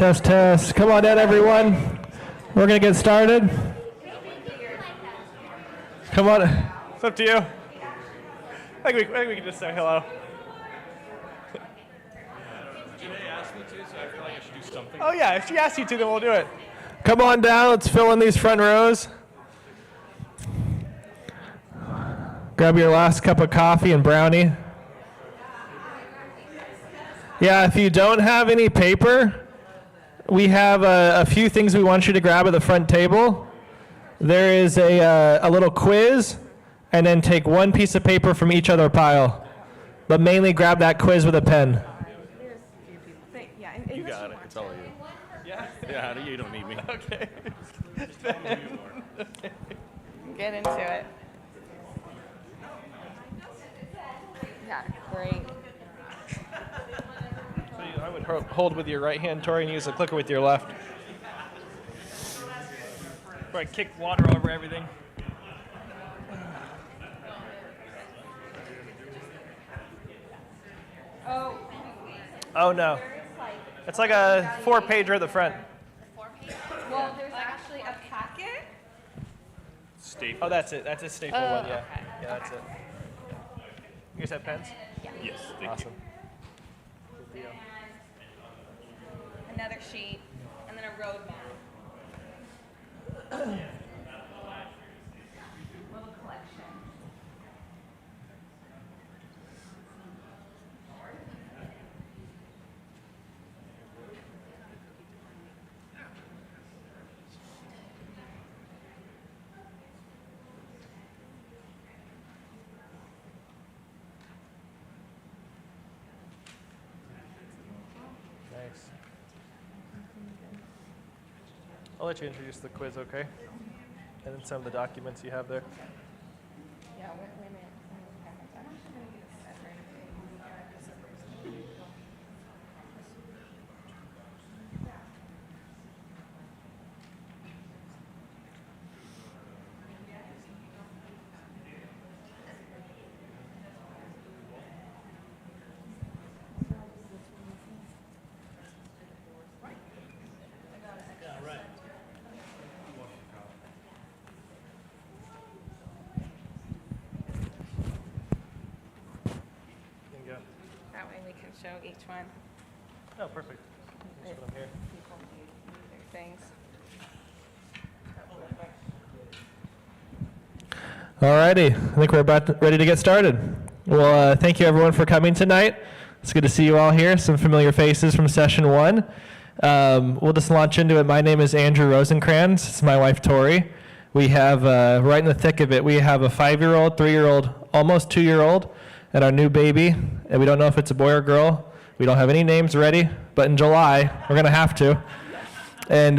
Test, test. Come on in, everyone. We're going to get started. Come on. It's up to you. I think we can just say hello. Janae asked me to, so I feel like I should do something. Oh, yeah. If she asks you to, then we'll do it. Come on down. Let's fill in these front rows. Grab your last cup of coffee and brownie. Yeah, if you don't have any paper, we have a few things we want you to grab at the front table. There is a little quiz, and then take one piece of paper from each other pile. But mainly grab that quiz with a pen. You got it. It's all you. Yeah? Yeah, you don't need me. Okay. Just tell me who you are. Get into it. Yeah, great. So I would hold with your right hand, Tori, and use the clicker with your left. Right, kick water over everything. Oh no. It's like a 4-pager at the front. Well, there's actually a packet. Staple. Oh, that's it. That's a staple one, yeah. Okay. Yeah, that's it. You guys have pens? Yes, thank Awesome. you. Another sheet, and then a roadmap. Little collection. Nice. I'll let you introduce the quiz, okay? And then some of the documents you have there. Yeah, wait a minute. I don't think I'm gonna get set or anything. You can go. That way we can show each one Oh, perfect. That's what I'm here. their things. Alrighty, I think we're ready to get started. Well, thank you everyone for coming tonight. It's good to see you all here. Some familiar faces from session 1. We'll just launch into it. My name is Andrew Rosenkranz. It's my wife Tori. We have, right in the thick of it, we have a 5-year-old, 3-year-old, almost 2-year-old, and our new baby. And we don't know if it's a boy or girl. We don't have any names ready, but in July, we're going to have to. And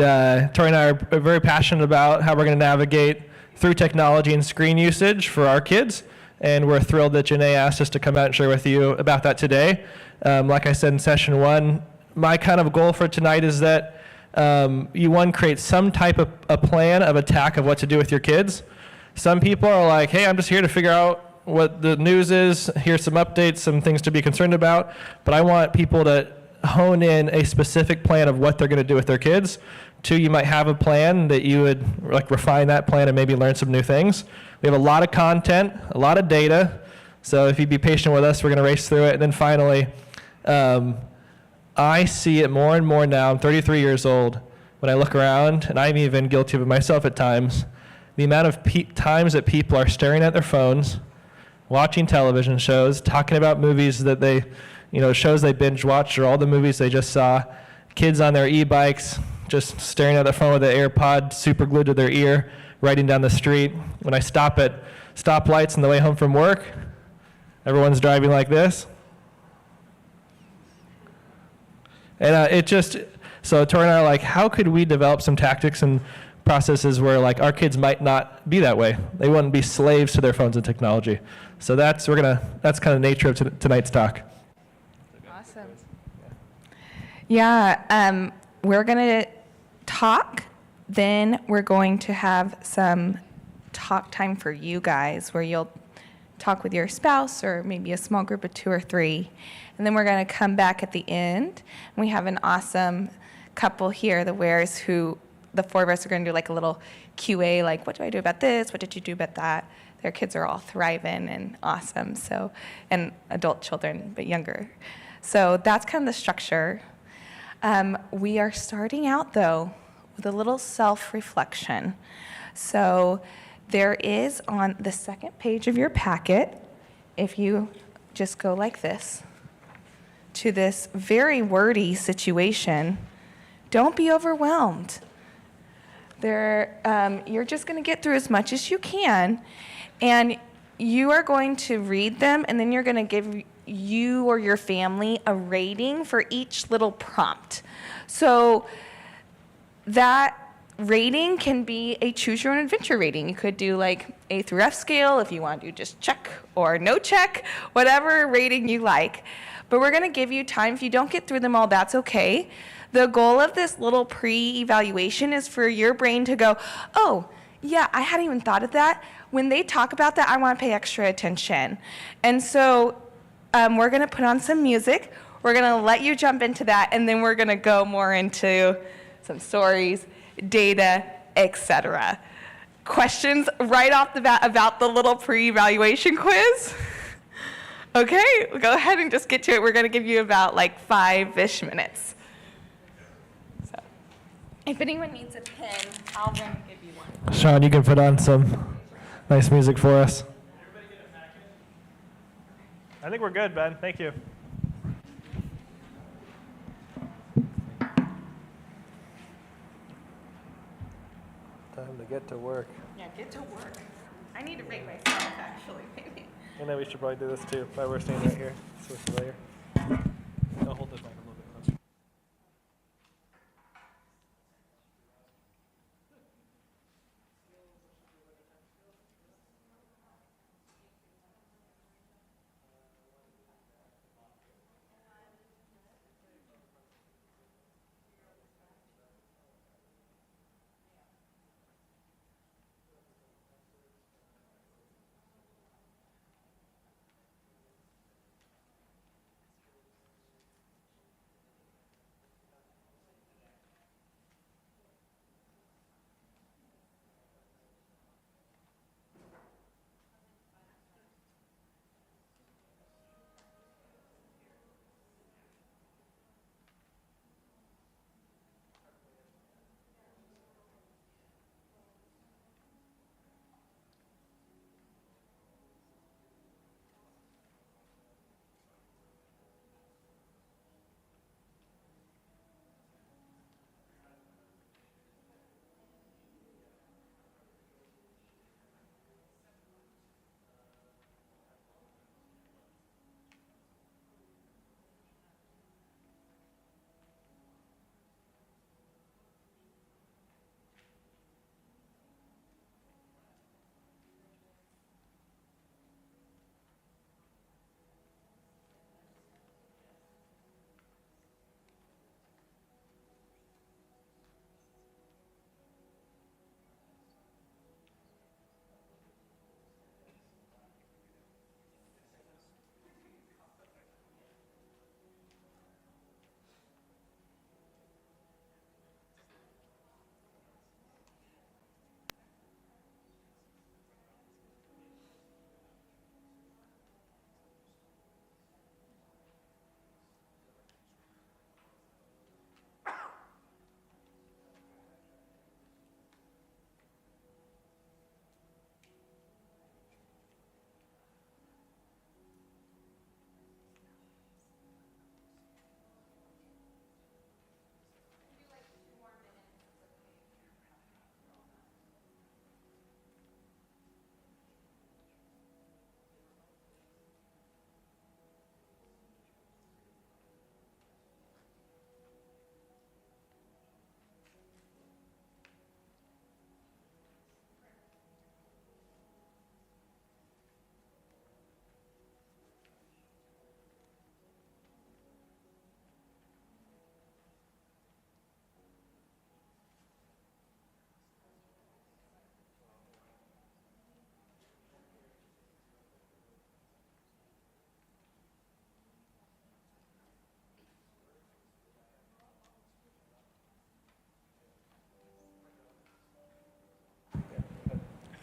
Tori and I are very passionate about how we're going to navigate through technology and screen usage for our kids. And we're thrilled that Janae asked us to come out and share with you about that today. Like I said in session 1, my kind of goal for tonight is that you create some type of a plan of attack of what to do with your kids. Some people are like, hey, I'm just here to figure out what the news is. Here's some updates, some things to be concerned about. But I want people to hone in a specific plan of what they're going to do with their kids. 2, you might have a plan that you would refine that plan and maybe learn some new things. We have a lot of content, a lot of data. So if you'd be patient with us, we're going to race through it. And then finally, I see it more and more now. I'm 33 years old. When I look around, and I'm even guilty of it myself at times, the amount of times that people are staring at their phones, watching television shows, talking about movies that they, shows they binge watched or all the movies they just saw, kids on their e-bikes, just staring at their phone with the AirPod super glued to their ear, riding down the street. When I stop at stoplights on the way home from work, everyone's driving like this. And so Tori and I are like, how could we develop some tactics and processes where our kids might not be that way? They wouldn't be slaves to their phones and technology. So that's kind of the nature of tonight's talk. Awesome. Yeah, we're going to talk. Then we're going to have some talk time for you guys where you'll talk with your spouse or maybe a small group of 2 or 3. And then we're going to come back at the end. And we have an awesome couple here, the Wares, who the four of us are going to do like a little QA, like, what do I do about this? What did you do about that? Their kids are all thriving and awesome, so, and adult children, but younger. So that's kind of the structure. We are starting out, though, with a little self-reflection. So there is on the second page of your packet, if you just go like this, to this very wordy situation, don't be overwhelmed. You're just going to get through as much as you can, and you are going to read them, and then you're going to give you or your family a rating for each little prompt. So that rating can be a choose your own adventure rating. You could do like A through F scale if you want to just check or no check, whatever rating you like. But we're going to give you time. If you don't get through them all, that's okay. The goal of this little pre-evaluation is for your brain to go, oh, yeah, I hadn't even thought of that. When they talk about that, I want to pay extra attention. And so we're going to put on some music. We're going to let you jump into that, and then we're going to go more into some stories, data, etc. Questions right off the bat about the little pre-evaluation quiz? Okay, we'll go ahead and just get to it. We're going to give you about like 5-ish minutes. So, if anyone needs a pen, I'll run and give you one. Sean, you can put on some nice music for us. I think we're good, Ben. Thank you. Time to get to work. Yeah, get to work. I need to rate myself, actually, maybe. I know we should probably do this too, while we're standing right here. So it's familiar. I'll hold this mic a little bit closer.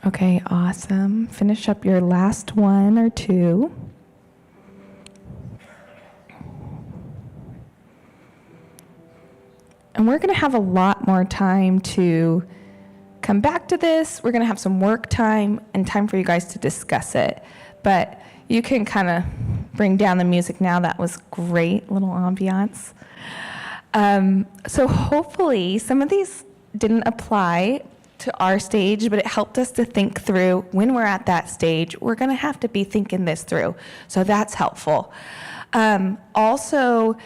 Okay, awesome. Finish up your last one or two. And we're going to have a lot more time to come back to this. We're going to have some work time and time for you guys to discuss it. But you can kind of bring down the music now. That was great, little ambiance. So hopefully some of these didn't apply to our stage, but it helped us to think through when we're at that stage, we're going to have to be thinking this through. So that's helpful. Also,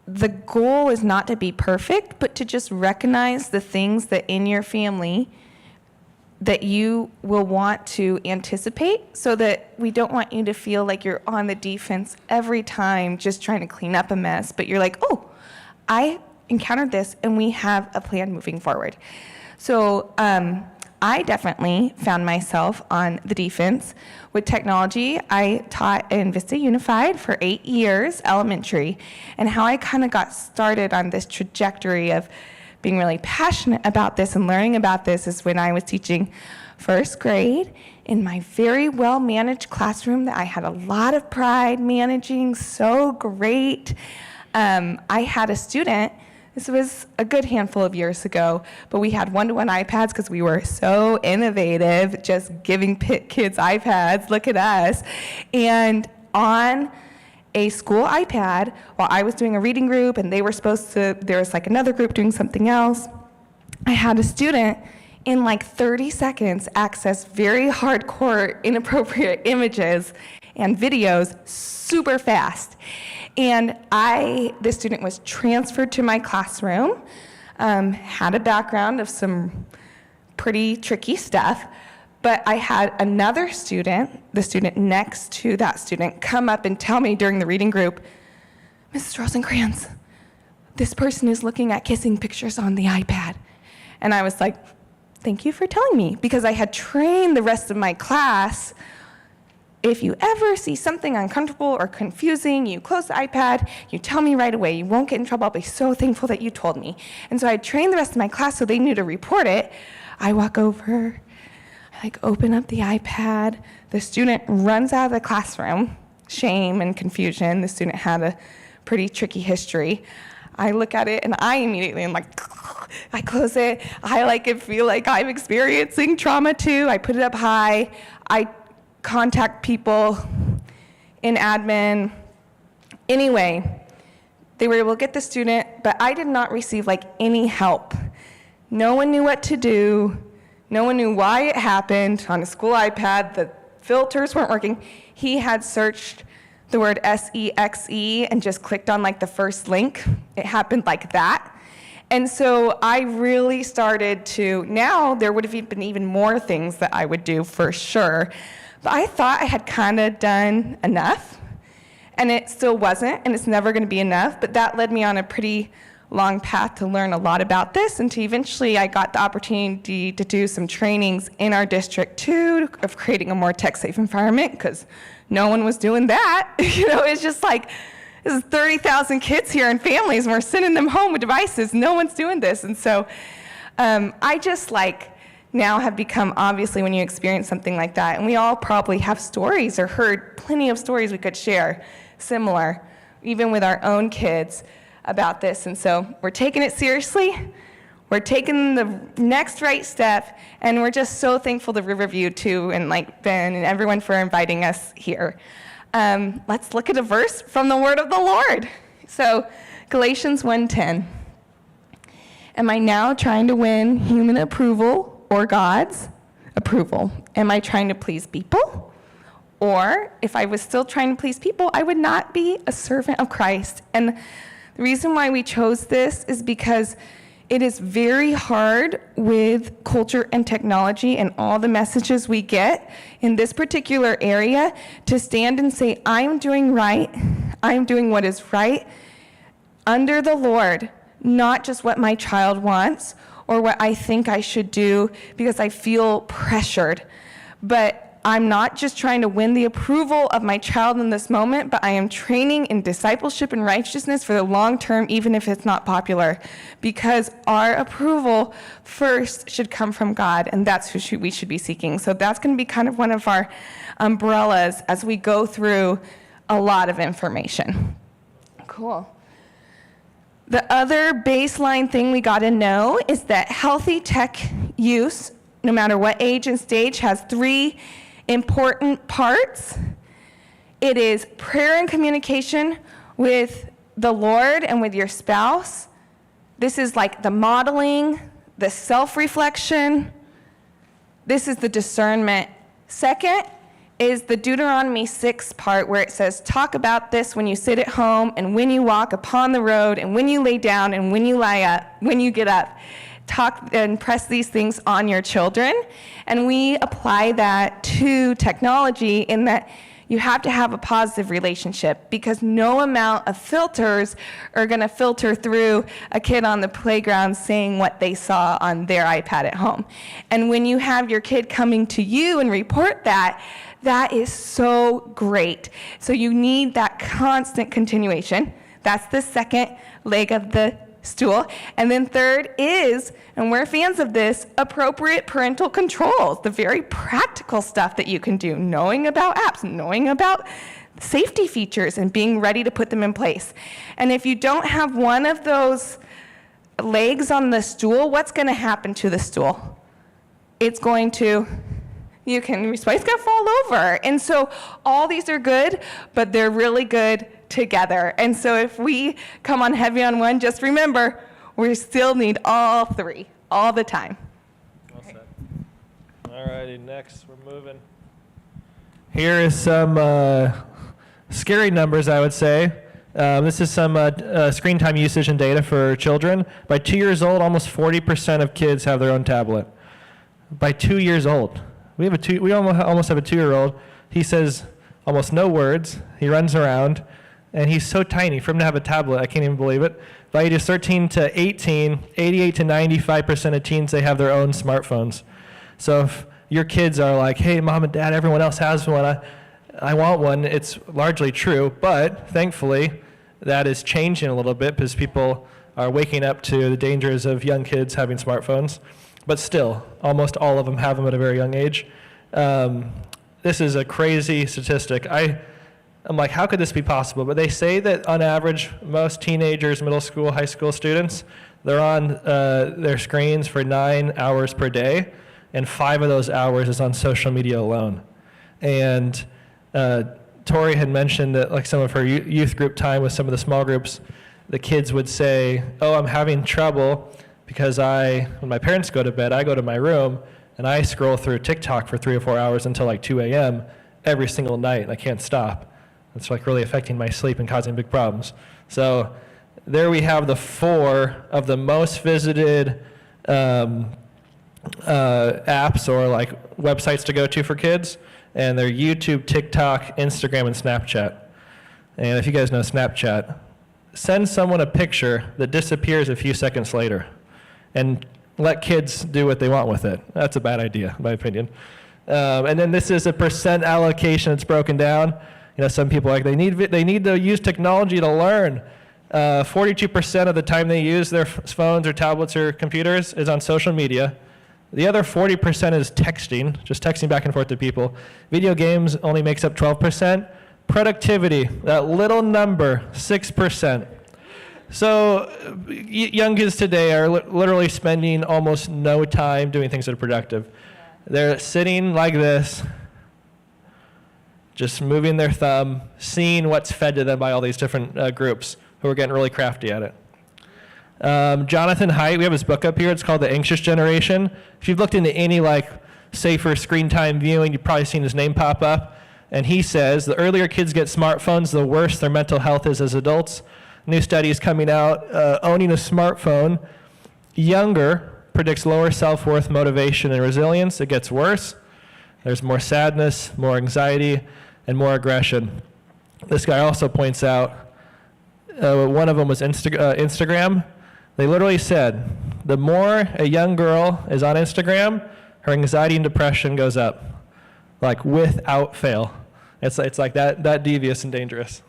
the goal is not to be perfect, but to just recognize the things that in your family that you will want to anticipate, so that we don't want you to feel like you're on the defense every time just trying to clean up a mess, but you're like, oh, I encountered this and we have a plan moving forward. So I definitely found myself on the defense with technology. I taught in Vista Unified for 8 years, elementary, and how I kind of got started on this trajectory of being really passionate about this and learning about this is when I was teaching first grade in my very well-managed classroom that I had a lot of pride managing, so great. I had a student, this was a good handful of years ago, but we had one-to-one iPads because we were so innovative, just giving kids iPads, look at us. And on a school iPad, while I was doing a reading group and they were supposed to, there was like another group doing something else, I had a student in like 30 seconds access very hardcore, inappropriate images and videos super fast. And this student was transferred to my classroom, had a background of some pretty tricky stuff, but I had another student, the student next to that student, come up and tell me during the reading group, Mrs. Rosenkranz, this person is looking at kissing pictures on the iPad. And I was like, thank you for telling me, because I had trained the rest of my class, if you ever see something uncomfortable or confusing, you close the iPad, you tell me right away, you won't get in trouble, I'll be so thankful that you told me. And so I trained the rest of my class so they knew to report it. I walk over, I open up the iPad, the student runs out of the classroom, shame and confusion, the student had a pretty tricky history. I look at it and I immediately am like, I close it, I feel like I'm experiencing trauma too, I put it up high, I contact people in admin. Anyway, they were able to get the student, but I did not receive any help. No one knew what to do. No one knew why it happened on a school iPad. The filters weren't working. He had searched the word SEXE and just clicked on the first link. It happened like that. And so I really started to, now there would have been even more things that I would do for sure. But I thought I had kind of done enough, and it still wasn't, and it's never going to be enough, but that led me on a pretty long path to learn a lot about this, and to eventually I got the opportunity to do some trainings in our district too, of creating a more tech-safe environment, because no one was doing that. It's just this is 30,000 kids here and families, and we're sending them home with devices. No one's doing this, and so I just now have become, obviously, when you experience something like that, and we all probably have stories or heard plenty of stories we could share, similar, even with our own kids, about this. And so we're taking it seriously, we're taking the next right step, and we're just so thankful to Riverview too, and Ben and everyone for inviting us here. Let's look at a verse from the word of the Lord. So Galatians 1:10. Am I now trying to win human approval or God's approval? Am I trying to please people? Or if I was still trying to please people, I would not be a servant of Christ. And the reason why we chose this is because it is very hard with culture and technology and all the messages we get in this particular area to stand and say, I'm doing right, I'm doing what is right under the Lord, not just what my child wants or what I think I should do because I feel pressured. But I'm not just trying to win the approval of my child in this moment, but I am training in discipleship and righteousness for the long term, even if it's not popular, because our approval first should come from God, and that's who we should be seeking. So that's going to be kind of one of our umbrellas as we go through a lot of information. Cool. The other baseline thing we got to know is that healthy tech use, no matter what age and stage, has 3 important parts. It is prayer and communication with the Lord and with your spouse. This is like the modeling, the self-reflection. This is the discernment. Second is the Deuteronomy 6 part where it says, talk about this when you sit at home and when you walk upon the road and when you lay down and when you lie up, when you get up. Talk and press these things on your children. And we apply that to technology in that you have to have a positive relationship, because no amount of filters are going to filter through a kid on the playground saying what they saw on their iPad at home. And when you have your kid coming to you and report that, that is so great. So you need that constant continuation. That's the second leg of the stool. And then third is, and we're fans of this, appropriate parental controls, the very practical stuff that you can do, knowing about apps, knowing about safety features, and being ready to put them in place. And if you don't have one of those legs on the stool, what's going to happen to the stool? It's going to it's going to fall over. And so all these are good, but they're really good together. And so if we come on heavy on one, just remember, we still need all 3, all the time. Well said. All righty, next we're moving. Here is some scary numbers, I would say. This is some screen time usage and data for children. By 2 years old, almost 40% of kids have their own tablet. By 2 years old. We almost have a 2-year-old. He says almost no words. He runs around, and he's so tiny. For him to have a tablet, I can't even believe it. By ages 13 to 18, 88 to 95% of teens, they have their own smartphones. So if your kids are like, hey, mom and dad, everyone else has one, I want one, it's largely true. But thankfully, that is changing a little bit because people are waking up to the dangers of young kids having smartphones. But still, almost all of them have them at a very young age. This is a crazy statistic. I'm like, how could this be possible? But they say that on average, most teenagers, middle school, high school students, they're on their screens for 9 hours per day, and 5 of those hours is on social media alone. And Tori had mentioned that like some of her youth group time with some of the small groups, the kids would say, oh, I'm having trouble because when my parents go to bed, I go to my room and I scroll through TikTok for 3 or 4 hours until like 2 a.m. every single night, and I can't stop. It's like really affecting my sleep and causing big problems. So there we have the 4 of the most visited apps or like websites to go to for kids, and they're YouTube, TikTok, Instagram, and Snapchat. And if you guys know Snapchat, send someone a picture that disappears a few seconds later, and let kids do what they want with it. That's a bad idea, in my opinion. And then this is a percent allocation. It's broken down. You know, some people they need to use technology to learn. 42% of the time they use their phones or tablets or computers is on social media. The other 40% is texting, just texting back and forth to people. Video games only makes up 12%. Productivity, that little number, 6%. So young kids today are literally spending almost no time doing things that are productive. They're sitting like this, just moving their thumb, seeing what's fed to them by all these different groups who are getting really crafty at it. Jonathan Haidt, we have his book up here. It's called The Anxious Generation. If you've looked into any like safer screen time viewing, you've probably seen his name pop up. And he says, the earlier kids get smartphones, the worse their mental health is as adults. New studies coming out, owning a smartphone younger predicts lower self-worth, motivation, and resilience. It gets worse. There's more sadness, more anxiety, and more aggression. This guy also points out, one of them was Instagram. They literally said, the more a young girl is on Instagram, her anxiety and depression goes up. like without fail. It's like that devious and dangerous.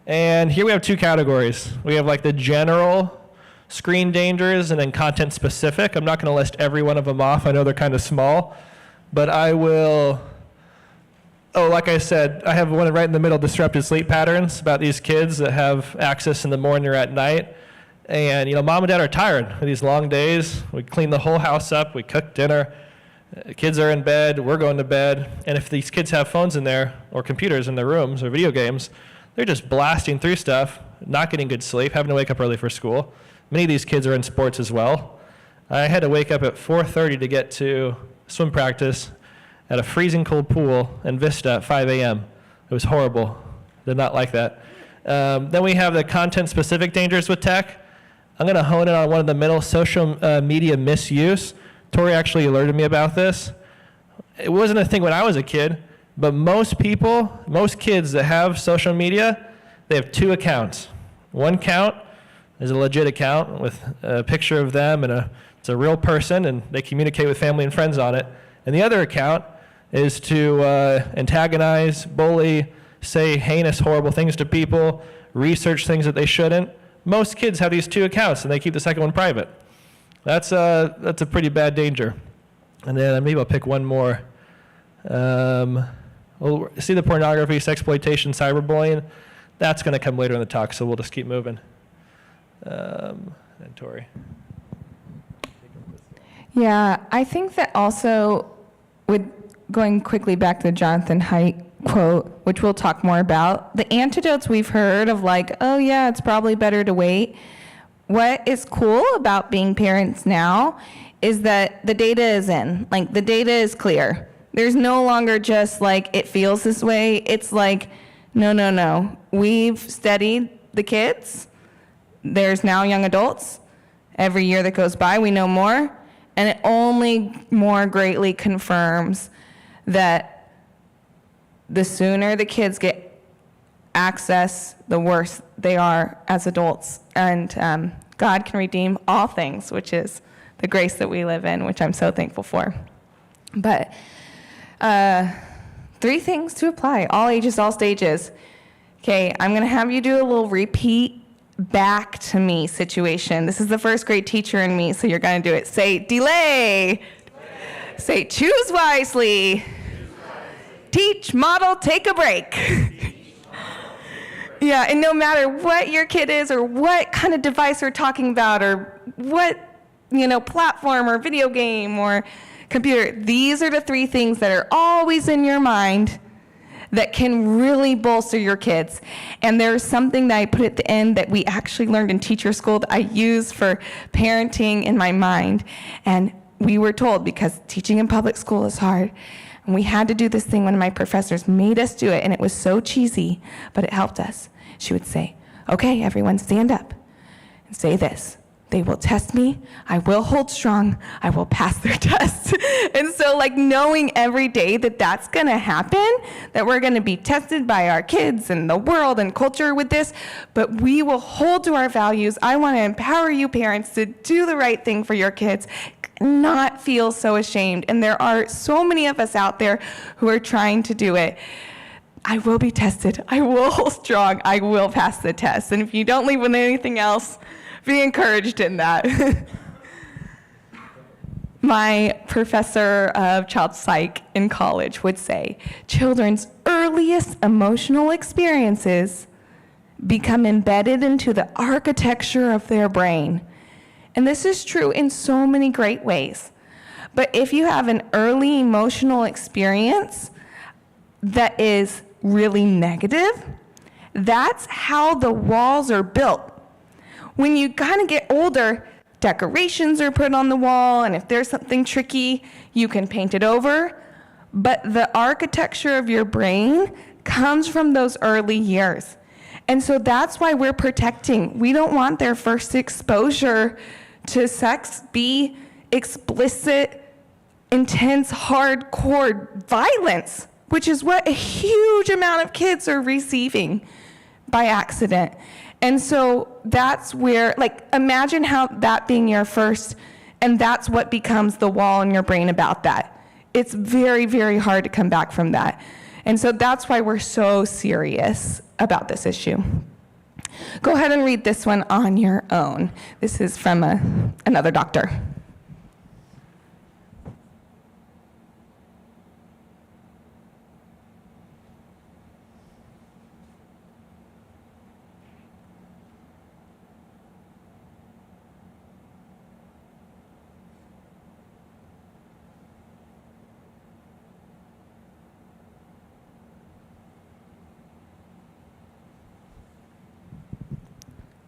And here we have two categories. We have like the general screen dangers and then content specific. I'm not going to list every one of them off. I know they're kind of small, but I will. Oh, like I said, I have one right in the middle, disrupted sleep patterns, about these kids that have access in the morning or at night. And, mom and dad are tired of these long days. We clean the whole house up. We cook dinner. Kids are in bed. We're going to bed. And if these kids have phones in there or computers in their rooms or video games, they're just blasting through stuff, not getting good sleep, having to wake up early for school. Many of these kids are in sports as well. I had to wake up at 4:30 to get to swim practice at a freezing cold pool in Vista at 5 a.m. It was horrible. Did not like that. Then we have the content-specific dangers with tech. I'm going to hone in on one in the middle, social media misuse. Tori actually alerted me about this. It wasn't a thing when I was a kid, but most kids that have social media, they have two accounts. One account is a legit account with a picture of them and it's a real person, and they communicate with family and friends on it. And the other account is to antagonize, bully, say heinous, horrible things to people, research things that they shouldn't. Most kids have these two accounts, and they keep the second one private. That's a pretty bad danger. And then maybe I'll pick one more. We'll see the pornography, sexploitation, cyberbullying. That's going to come later in the talk, so we'll just keep moving. And Tori. Yeah, I think that also, with going quickly back to the Jonathan Haidt quote, which we'll talk more about, the antidotes we've heard of like, oh yeah, it's probably better to wait. What is cool about being parents now is that the data is in. Like, the data is clear. There's no longer just like, it feels this way. It's like, no. We've studied the kids. There's now young adults. Every year that goes by, we know more. And it only more greatly confirms that the sooner the kids get access, the worse they are as adults. And God can redeem all things, which is the grace that we live in, which I'm so thankful for. But 3 things to apply, all ages, all stages. Okay, I'm going to have you do a little repeat back to me situation. This is the first grade teacher in me, so you're going to do it. Say delay. Say choose wisely. Teach, model, take a break. Yeah, and no matter what your kid is or what kind of device we're talking about or what, platform or video game or computer, these are the 3 things that are always in your mind that can really bolster your kids. And there's something that I put at the end that we actually learned in teacher school that I use for parenting in my mind. And we were told, because teaching in public school is hard, and we had to do this thing. One of my professors made us do it, and it was so cheesy, but it helped us. She would say, okay, everyone stand up and say this. They will test me. I will hold strong. I will pass their test. And so knowing every day that that's going to happen, that we're going to be tested by our kids and the world and culture with this, but we will hold to our values. I want to empower you parents to do the right thing for your kids, not feel so ashamed. And there are so many of us out there who are trying to do it. I will be tested. I will hold strong. I will pass the test. And if you don't leave with anything else, be encouraged in that. My professor of child psych in college would say, children's earliest emotional experiences become embedded into the architecture of their brain. And this is true in so many great ways. But if you have an early emotional experience that is really negative, that's how the walls are built. When you kind of get older, decorations are put on the wall, and if there's something tricky, you can paint it over. But the architecture of your brain comes from those early years. And so that's why we're protecting. We don't want their first exposure to sex be explicit, intense, hardcore violence, which is what a huge amount of kids are receiving by accident. And so that's where, imagine how that being your first, and that's what becomes the wall in your brain about that. it's very, very hard to come back from that. And so that's why we're so serious about this issue. Go ahead and read this one on your own. This is from another doctor.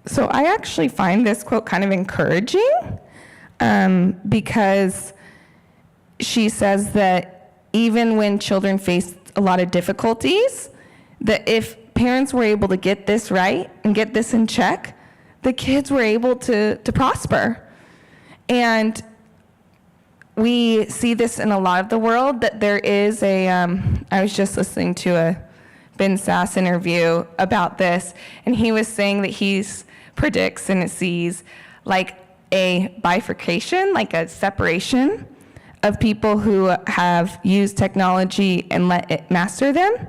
So I actually find this quote kind of encouraging because she says that even when children face a lot of difficulties, that if parents were able to get this right and get this in check, the kids were able to prosper. And we see this in a lot of the world, that there is I was just listening to a Ben Sass interview about this, and he was saying that he's predicts and sees like a bifurcation, like a separation of people who have used technology and let it master them,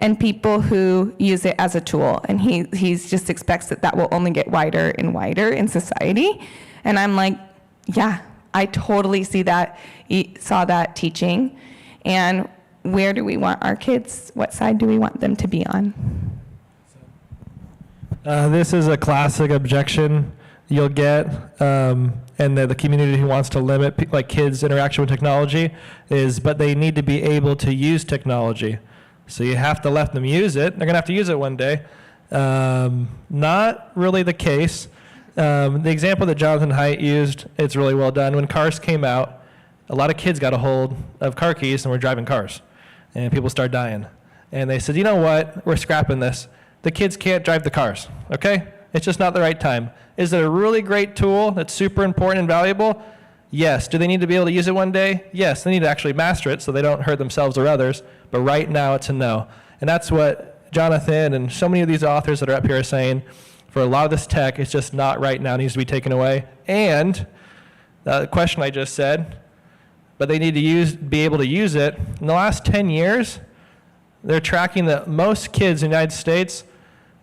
and people who use it as a tool. And he just expects that will only get wider and wider in society. And I'm like, yeah, I totally saw that teaching. And where do we want our kids? What side do we want them to be on? This is a classic objection you'll get, and the community who wants to limit like kids' interaction with technology is, but they need to be able to use technology. So you have to let them use it. They're going to have to use it one day. Not really the case. The example that Jonathan Haidt used, it's really well done. When cars came out, a lot of kids got a hold of car keys and were driving cars, and people started dying. And they said, you know what, we're scrapping this. The kids can't drive the cars, okay? It's just not the right time. Is it a really great tool that's super important and valuable? Yes. Do they need to be able to use it one day? Yes. They need to actually master it so they don't hurt themselves or others. But right now, it's a no. And that's what Jonathan and so many of these authors that are up here are saying. For a lot of this tech, it's just not right now. It needs to be taken away. And the question I just said, but they need to be able to use it. In the last 10 years, they're tracking that most kids in the United States,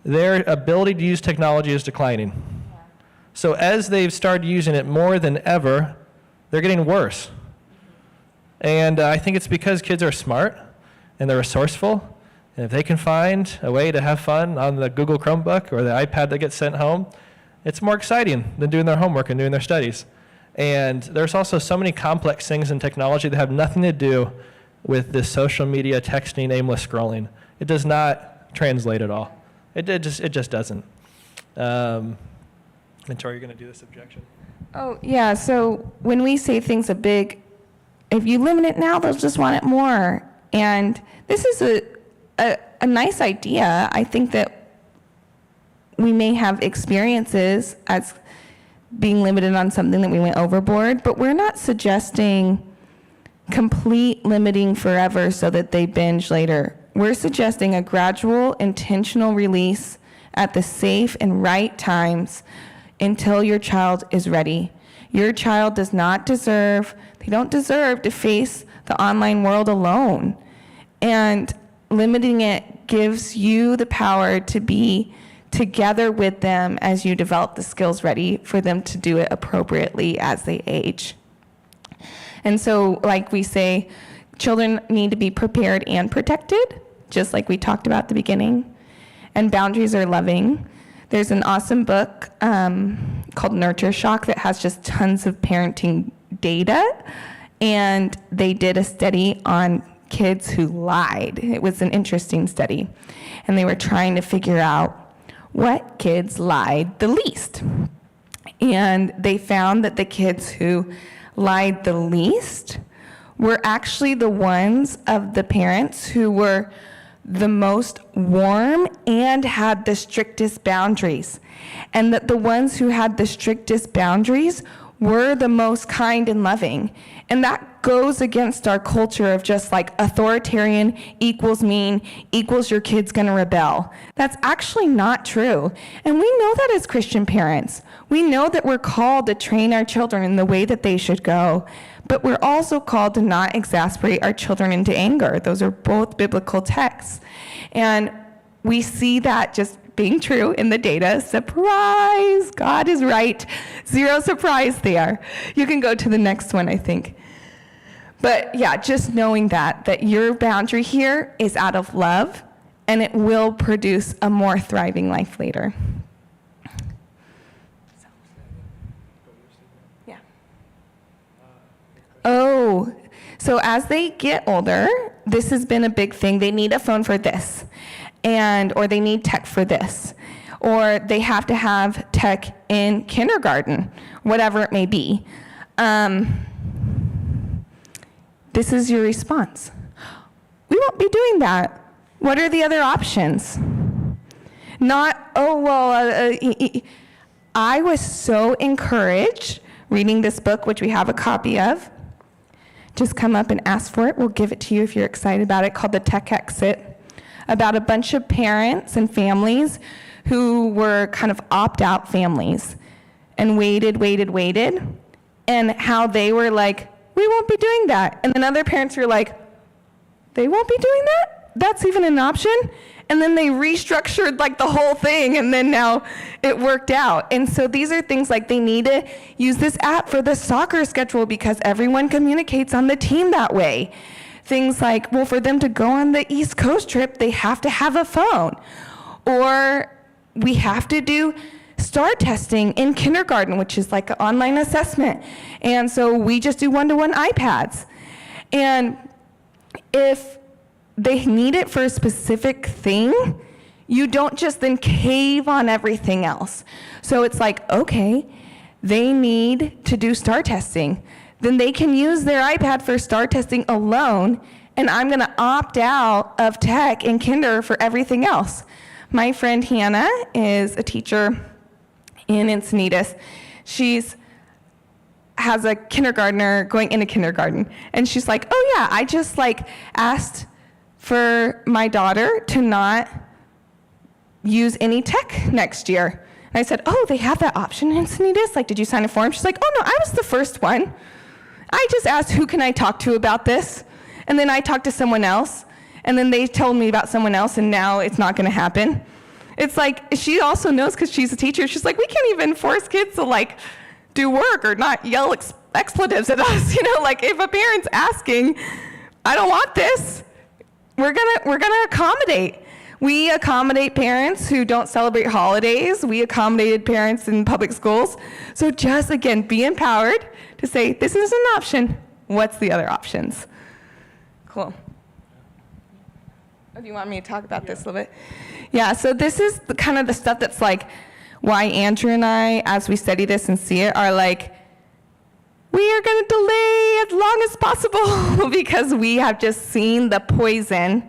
their ability to use technology is declining. So as they've started using it more than ever, they're getting worse. And I think it's because kids are smart and they're resourceful. And if they can find a way to have fun on the Google Chromebook or the iPad that gets sent home, it's more exciting than doing their homework and doing their studies. And there's also so many complex things in technology that have nothing to do with this social media, texting, aimless scrolling. It does not translate at all. It just doesn't. And Tori, you're going to do this objection? Oh, yeah. So when we say things are big, if you limit it now, they'll just want it more. And this is a nice idea. I think that we may have experiences as being limited on something that we went overboard, but we're not suggesting complete limiting forever so that they binge later. We're suggesting a gradual, intentional release at the safe and right times until your child is ready. Your child does not deserve, they don't deserve to face the online world alone. And limiting it gives you the power to be together with them as you develop the skills ready for them to do it appropriately as they age. And so, like we say, children need to be prepared and protected, just like we talked about at the beginning. And boundaries are loving. There's an awesome book called Nurture Shock that has just tons of parenting data. And they did a study on kids who lied. It was an interesting study. And they were trying to figure out what kids lied the least. And they found that the kids who lied the least were actually the ones of the parents who were the most warm and had the strictest boundaries. And that the ones who had the strictest boundaries we're the most kind and loving. And that goes against our culture of just like authoritarian equals mean equals your kid's gonna rebel. That's actually not true. And we know that as Christian parents. We know that we're called to train our children in the way that they should go. But we're also called to not exasperate our children into anger. Those are both biblical texts. And we see that just being true in the data. Surprise! God is right. Zero surprise there. You can go to the next one, I think. But yeah, just knowing that your boundary here is out of love, and it will produce a more thriving life later. Yeah. Oh, so as they get older, this has been a big thing. They need a phone for this. Or they need tech for this, or they have to have tech in kindergarten, whatever it may be. This is your response. We won't be doing that. What are the other options? Not, I was so encouraged reading this book, which we have a copy of. Just come up and ask for it. We'll give it to you if you're excited about it, called The Tech Exit, about a bunch of parents and families who were kind of opt-out families and waited, and how they were like, we won't be doing that. And then other parents were like, they won't be doing that? That's even an option? And then they restructured like the whole thing, and then now it worked out. And so these are things like they need to use this app for the soccer schedule because everyone communicates on the team that way. Things like, well, for them to go on the East Coast trip, they have to have a phone. Or we have to do STAR testing in kindergarten, which is like an online assessment. And so we just do one-to-one iPads. And if they need it for a specific thing, you don't just then cave on everything else. So it's like, okay, they need to do STAR testing. Then they can use their iPad for STAR testing alone, and I'm gonna opt out of tech in kinder for everything else. My friend Hannah is a teacher in Encinitas. Has a kindergartner going into kindergarten, and she's like, oh yeah, I just asked for my daughter to not use any tech next year. And I said, oh, they have that option in Encinitas? Did you sign a form? She's like, oh no, I was the first one. I just asked, who can I talk to about this? And then I talked to someone else, and then they told me about someone else, and now it's not gonna happen. It's like, she also knows because she's a teacher, she's like, we can't even force kids to do work or not yell expletives at us. If a parent's asking, I don't want this, we're gonna accommodate. We accommodate parents who don't celebrate holidays. We accommodated parents in public schools. So just, again, be empowered to say, this is an option. What's the other options? Cool. Oh, do you want me to talk about this a little bit? Yeah, so this is kind of the stuff that's why Andrew and I, as we study this and see it, are we are going to delay as long as possible because we have just seen the poison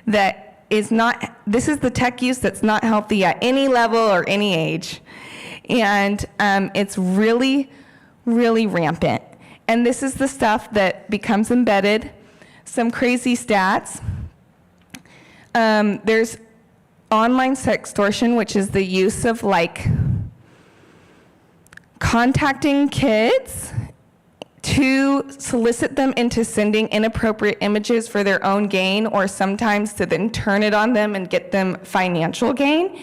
that is not, this is the tech use that's not healthy at any level or any age. And it's really, really rampant. And this is the stuff that becomes embedded. Some crazy stats. There's online sextortion, which is the use of contacting kids to solicit them into sending inappropriate images for their own gain, or sometimes to then turn it on them and get them financial gain,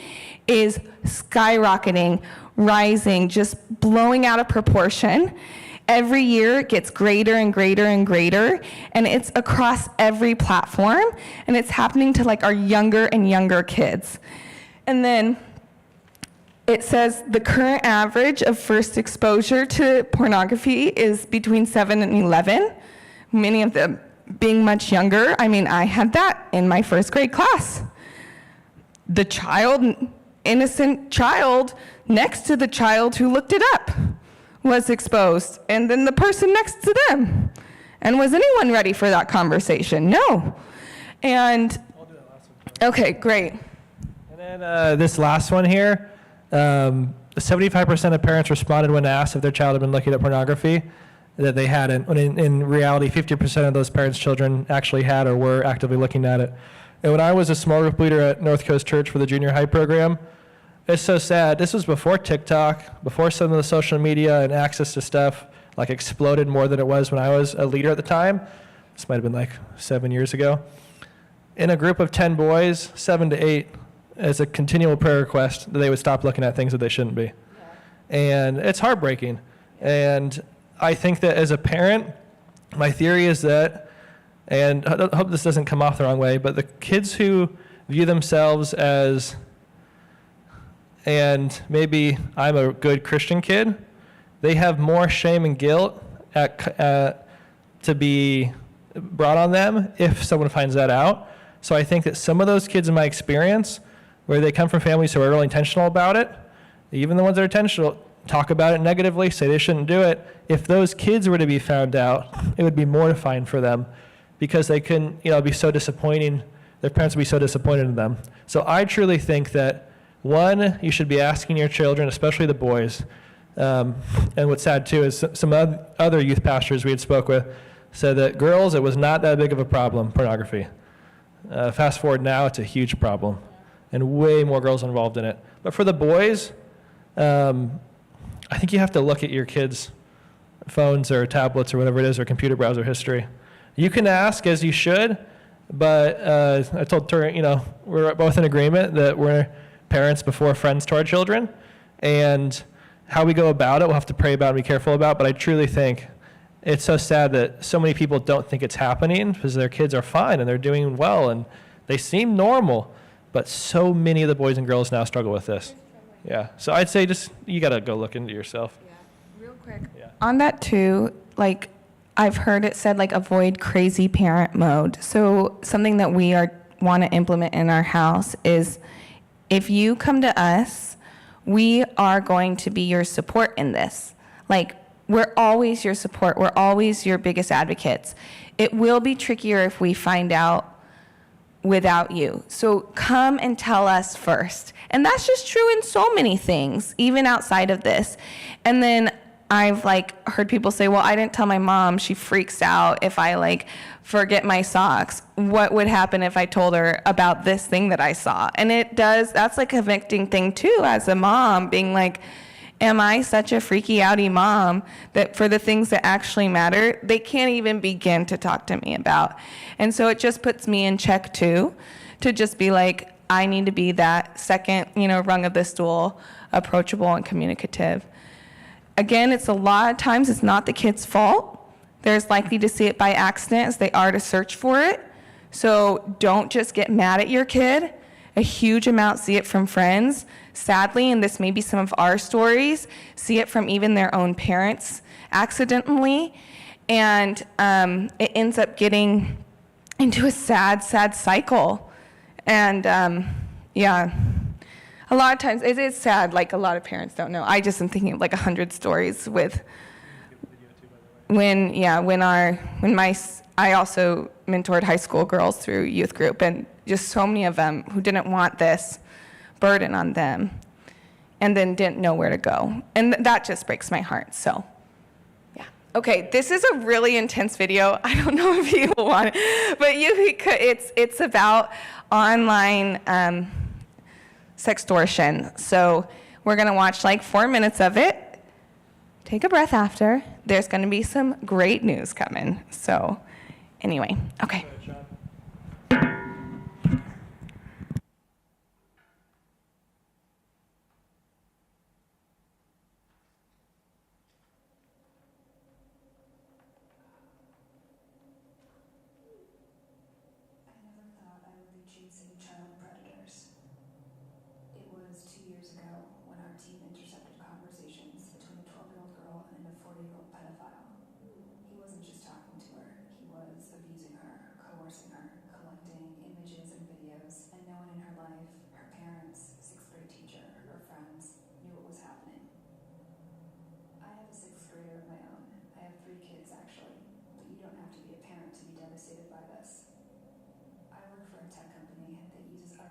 is skyrocketing, rising, just blowing out of proportion. Every year it gets greater and greater and greater, and it's across every platform, and it's happening to our younger and younger kids. And then it says the current average of first exposure to pornography is between 7 and 11, many of them being much younger. I mean, I had that in my first grade class. The innocent child next to the child who looked it up was exposed, and then the person next to them. And was anyone ready for that conversation? No. And, I'll do that last one. Okay, great. And then this last one here, 75% of parents responded when asked if their child had been looking at pornography that they hadn't, when in reality 50% of those parents' children actually had or were actively looking at it. And when I was a small group leader at North Coast Church for the junior high program, it's so sad. This was before TikTok, before some of the social media and access to stuff like exploded more than it was when I was a leader at the time. This might have been like 7 years ago. In a group of 10 boys, 7 to 8, as a continual prayer request that they would stop looking at things that they shouldn't be. And it's heartbreaking. And I think that as a parent, my theory is that, and I hope this doesn't come off the wrong way, but the kids who view themselves as, and maybe I'm a good Christian kid, they have more shame and guilt to be brought on them if someone finds that out. So I think that some of those kids in my experience, where they come from families who are really intentional about it, even the ones that are intentional, talk about it negatively, say they shouldn't do it. If those kids were to be found out, it would be mortifying for them because they couldn't, be so disappointing. Their parents would be so disappointed in them. So I truly think that, one, you should be asking your children, especially the boys, and what's sad too is some other youth pastors we had spoke with said that girls, it was not that big of a problem, pornography. Fast forward now, it's a huge problem and way more girls involved in it. But for the boys, I think you have to look at your kids' phones or tablets or whatever it is, or computer browser history. You can ask, as you should, but I told Tori, we're both in agreement that we're parents before friends to our children, and how we go about it, we'll have to pray about and be careful about, but I truly think it's so sad that so many people don't think it's happening because their kids are fine and they're doing well and they seem normal, but so many of the boys and girls now struggle with this. Yeah, so I'd say just, you gotta go look into yourself. Real quick. Yeah. On that too, like I've heard it said, like avoid crazy parent mode. So something that we want to implement in our house is if you come to us, we are going to be your support in this. Like we're always your support. We're always your biggest advocates. It will be trickier if we find out without you. So come and tell us first. And that's just true in so many things, even outside of this. And then I've heard people say, well, I didn't tell my mom. She freaks out if I forget my socks. What would happen if I told her about this thing that I saw? And that's a convicting thing too, as a mom, being like, am I such a freaky outy mom that for the things that actually matter, they can't even begin to talk to me about? And so it just puts me in check too, to just be like, I need to be that second, rung of the stool, approachable and communicative. Again, it's a lot of times it's not the kid's fault. They're as likely to see it by accident as they are to search for it. So don't just get mad at your kid. A huge amount see it from friends. Sadly, and this may be some of our stories, see it from even their own parents accidentally. And it ends up getting into a sad, sad cycle. And a lot of times it is sad, a lot of parents don't know. I just am thinking of 100 stories with I also mentored high school girls through youth group, and just so many of them who didn't want this burden on them and then didn't know where to go. And that just breaks my heart, so. Yeah. Okay, this is a really intense video. I don't know if you want it, but it's about online sextortion. So we're gonna watch 4 minutes of it. Take a breath after. There's gonna be some great news coming. So anyway, okay.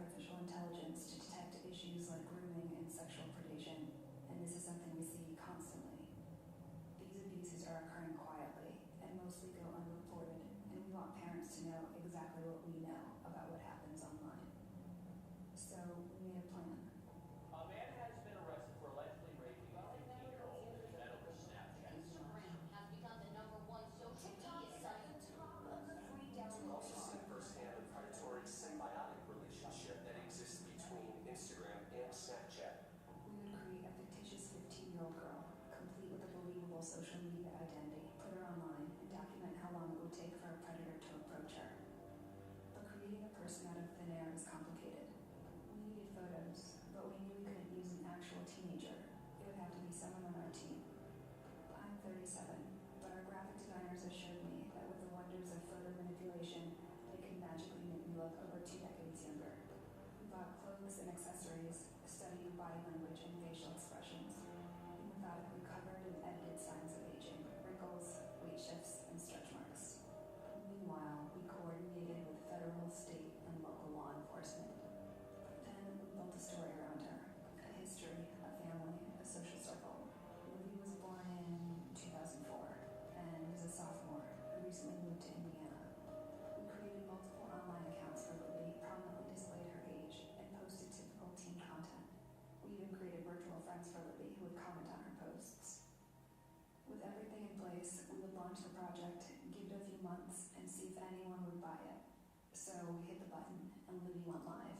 artificial intelligence to detect issues like grooming and sexual predation, and So we hit the button and Libby went live.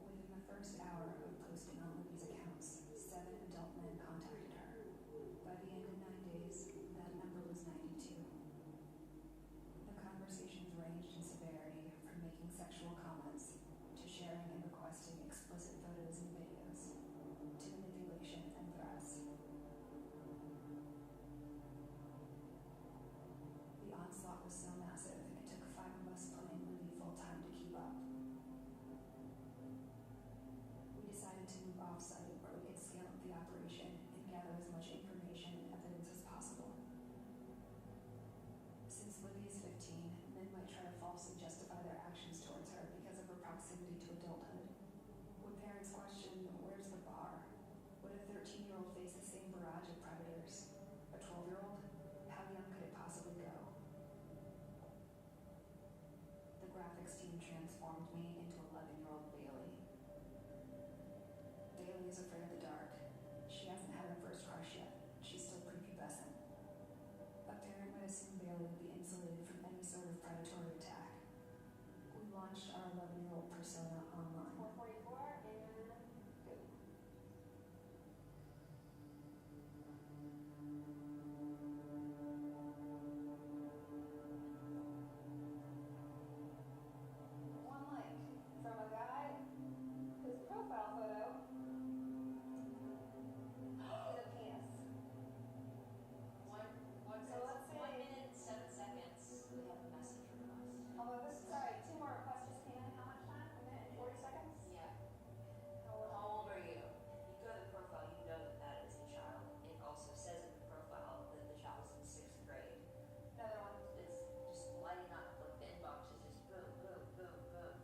Within the first hour of posting on Libby's accounts, 7 adult men contacted her. By the end of 9 days, that number was 92. The conversations ranged in severity from making sexual comments to sharing and requesting explicit photos and videos to manipulation and threats. The onslaught was so massive, it took 5 of us playing Libby full-time to keep up. We decided to move off-site where we could scale up the operation and gather as much information and evidence as possible. Since Libby is 15, men might try to falsely justify their actions towards her because of her proximity to adulthood. Would parents question, where's the bar? Would a 13-year-old face the same barrage of predators? A 12-year-old? How young could it possibly go? The graphics team transformed me into 11-year-old Bailey. Bailey is afraid of the dark. She hasn't had her first crush yet. She's still prepubescent. A parent would assume Bailey would be insulated from any sort of predatory attack. We launched our 11-year-old persona online. 444 and go. One like from a guy whose profile photo is a penis. So let's say 1 minute, 7 seconds. We have a message request. although this, sorry, 2 more requests just came in. How much time? A minute and 40 seconds? Yeah. How old? How old are you? You go to the profile, you know that that is a child. It also says in the profile that the child is in 6th grade. Another one. It's just lighting up, like the inbox is just boom, boom, boom, boom.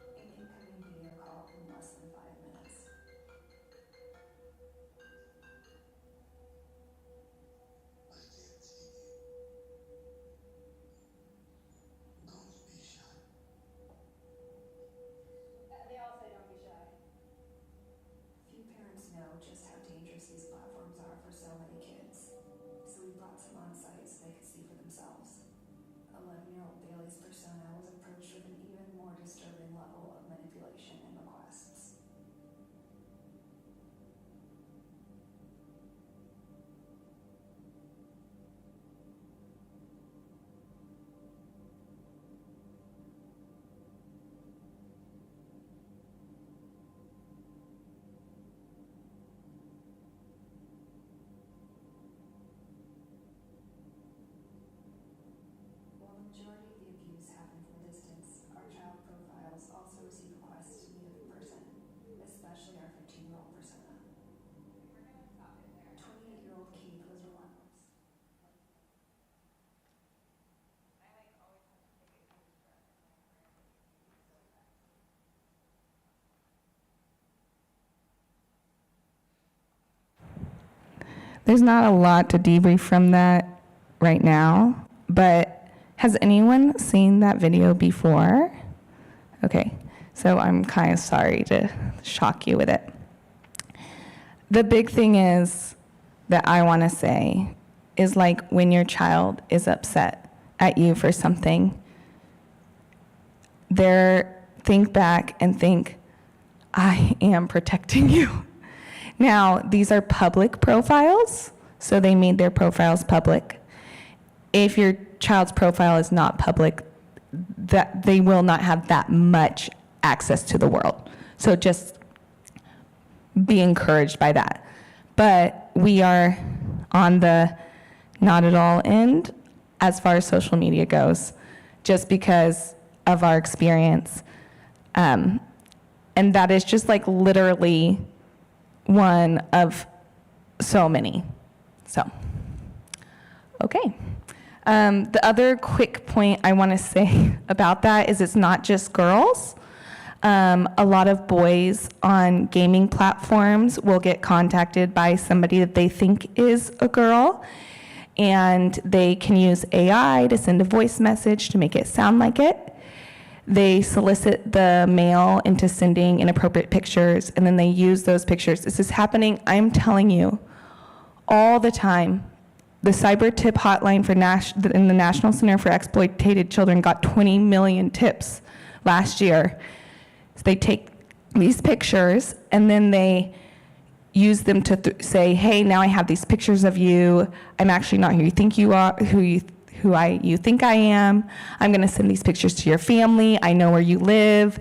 An incoming video call in less than 5 minutes. I can't see you. Don't be shy. They all say don't be shy. Few parents know just how dangerous these platforms are for so many kids. So we brought some on site so they could see for themselves. 11-year-old Bailey's persona was approached with an even more disturbing level of manipulation and requests. While the majority of the abuse happened from a distance, our child profiles also receive requests to meet up in person, especially our 15-year-old persona. 28-year-old Keith was relentless. There's not a lot to debrief from that right now, but has anyone seen that video before? Okay, so I'm kind of sorry to shock you with it. The big thing is that I want to say is like when your child is upset at you for something, think back and think, I am protecting you. Now, these are public profiles, so they made their profiles public. If your child's profile is not public, that they will not have that much access to the world. So just be encouraged by that. But we are on the not at all end as far as social media goes, just because of our experience. And that is just like literally one of so many. So, okay. The other quick point I want to say about that is it's not just girls. A lot of boys on gaming platforms will get contacted by somebody that they think is a girl, and they can use AI to send a voice message to make it sound like it. They solicit the male into sending inappropriate pictures, and then they use those pictures. This is happening, I'm telling you, all the time. The cyber tip hotline in the National Center for Exploited Children got 20 million tips last year. So they take these pictures and then they use them to say, hey, now I have these pictures of you. I'm actually not who you think you are, who you think I am. I'm going to send these pictures to your family. I know where you live.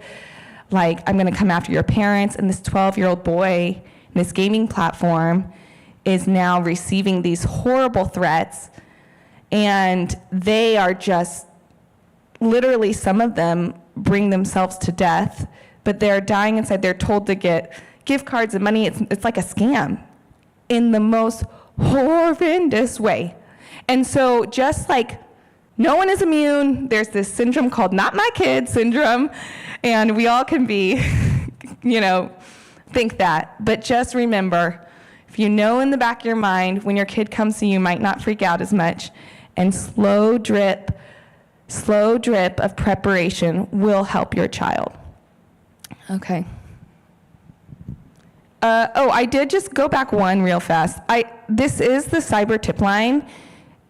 Like, I'm going to come after your parents. And this 12-year-old boy in this gaming platform is now receiving these horrible threats, and they are just literally, some of them bring themselves to death, but they're dying inside. They're told to get gift cards and money. It's like a scam in the most horrendous way. And so just like no one is immune, there's this syndrome called not my kid syndrome, and we all can be, think that. But just remember, if you know in the back of your mind when your kid comes to you, you might not freak out as much, and slow drip of preparation will help your child. Okay. I did just go back one real fast. This is the cyber tip line.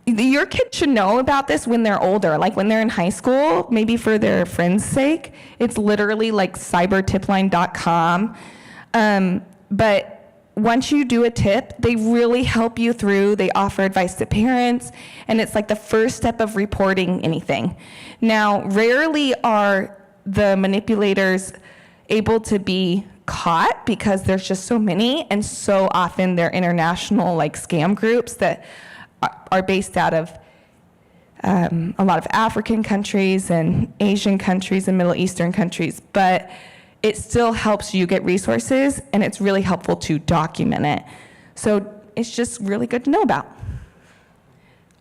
Your kid should know about this when they're older, like when they're in high school, maybe for their friends' sake. It's literally like cybertipline.com. But once you do a tip, they really help you through. They offer advice to parents, and it's like the first step of reporting anything. Now, rarely are the manipulators able to be caught because there's just so many, and so often they're international like scam groups that are based out of a lot of African countries and Asian countries and Middle Eastern countries. But it still helps you get resources, and it's really helpful to document it. So it's just really good to know about.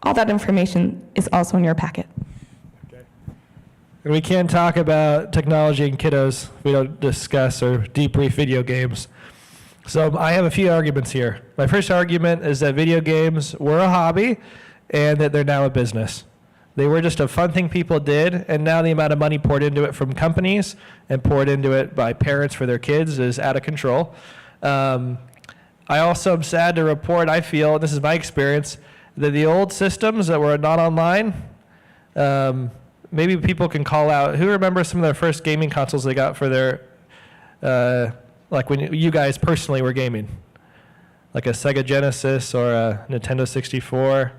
All that information is also in your packet. Okay. And we can't talk about technology and kiddos if we don't discuss or debrief video games. So I have a few arguments here. My first argument is that video games were a hobby and that they're now a business. They were just a fun thing people did, and now the amount of money poured into it from companies and poured into it by parents for their kids is out of control. I also am sad to report, I feel, this is my experience, that the old systems that were not online, maybe people can call out, who remembers some of their first gaming consoles they got for their, like when you guys personally were gaming? Like a Sega Genesis or a Nintendo 64?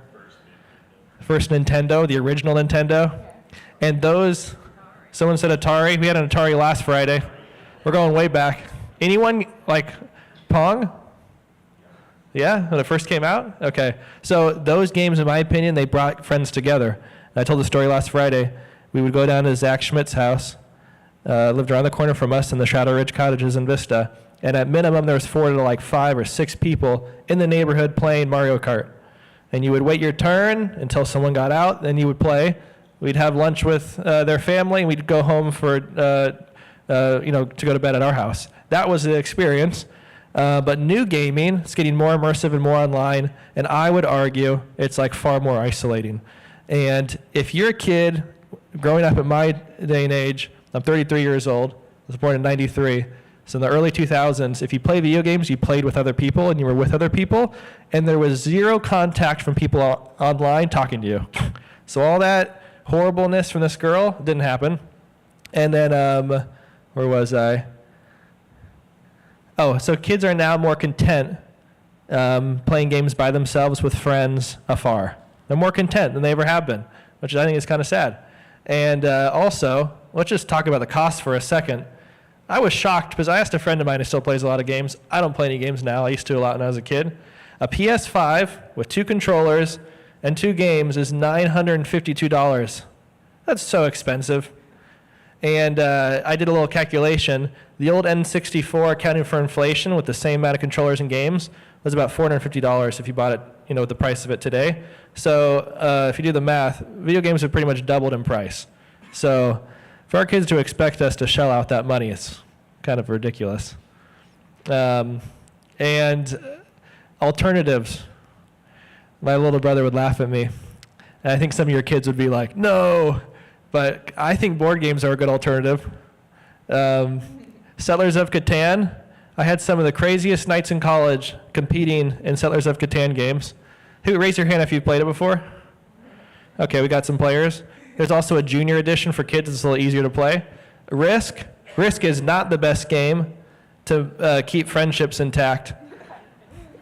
First Nintendo, the original Nintendo. And those, someone said Atari. We had an Atari last Friday. We're going way back. Anyone like Pong? Yeah, when it first came out? Okay. So those games, in my opinion, they brought friends together. I told the story last Friday. We would go down to Zach Schmidt's house, lived around the corner from us in the Shadow Ridge Cottages in Vista. And at minimum, there was 4 to like 5 or 6 people in the neighborhood playing Mario Kart. And you would wait your turn until someone got out, then you would play. We'd have lunch with their family, and we'd go home for, to go to bed at our house. That was the experience. But new gaming, it's getting more immersive and more online, and I would argue it's like far more isolating. And if you're a kid growing up at my day and age, I'm 33 years old, I was born in 93, so in the early 2000s, if you play video games, you played with other people and you were with other people, and there was zero contact from people online talking to you. So all that horribleness from this girl didn't happen. And then, where was I? Oh, so kids are now more content playing games by themselves with friends afar. They're more content than they ever have been, which I think is kind of sad. And also, let's just talk about the cost for a second. I was shocked because I asked a friend of mine who still plays a lot of games. I don't play any games now. I used to a lot when I was a kid. A PS5 with 2 controllers and 2 games is $952. That's so expensive. And I did a little calculation. The old N64, accounting for inflation with the same amount of controllers and games, was about $450 if you bought it, with the price of it today. So if you do the math, video games have pretty much doubled in price. So for our kids to expect us to shell out that money, it's kind of ridiculous. And alternatives. My little brother would laugh at me. And I think some of your kids would be like, no. But I think board games are a good alternative. Settlers of Catan. I had some of the craziest nights in college competing in Settlers of Catan games. Raise your hand if you've played it before? Okay, we got some players. There's also a junior edition for kids. It's a little easier to play. Risk. Risk is not the best game to keep friendships intact.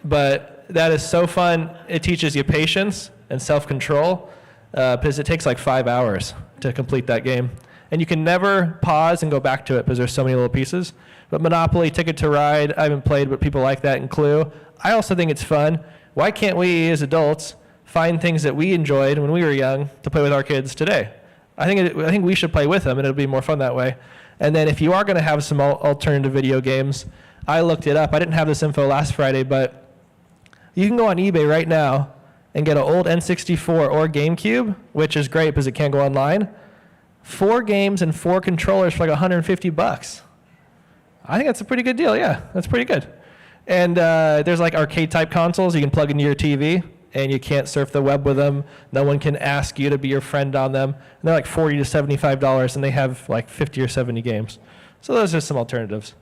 But that is so fun. It teaches you patience and self-control because it takes like 5 hours to complete that game. And you can never pause and go back to it because there's so many little pieces. But Monopoly, Ticket to Ride, I haven't played, but people like that, and Clue. I also think it's fun. Why can't we, as adults, find things that we enjoyed when we were young to play with our kids today? I think we should play with them, and it'll be more fun that way. And then if you are going to have some alternative video games, I looked it up. I didn't have this info last Friday, but you can go on eBay right now and get an old N64 or GameCube, which is great because it can't go online. 4 games and 4 controllers for like $150. I think that's a pretty good deal. Yeah, that's pretty good. And there's like arcade type consoles you can plug into your TV, and you can't surf the web with them. No one can ask you to be your friend on them. And they're like $40 to $75, and they have like 50 or 70 games. So those are some alternatives.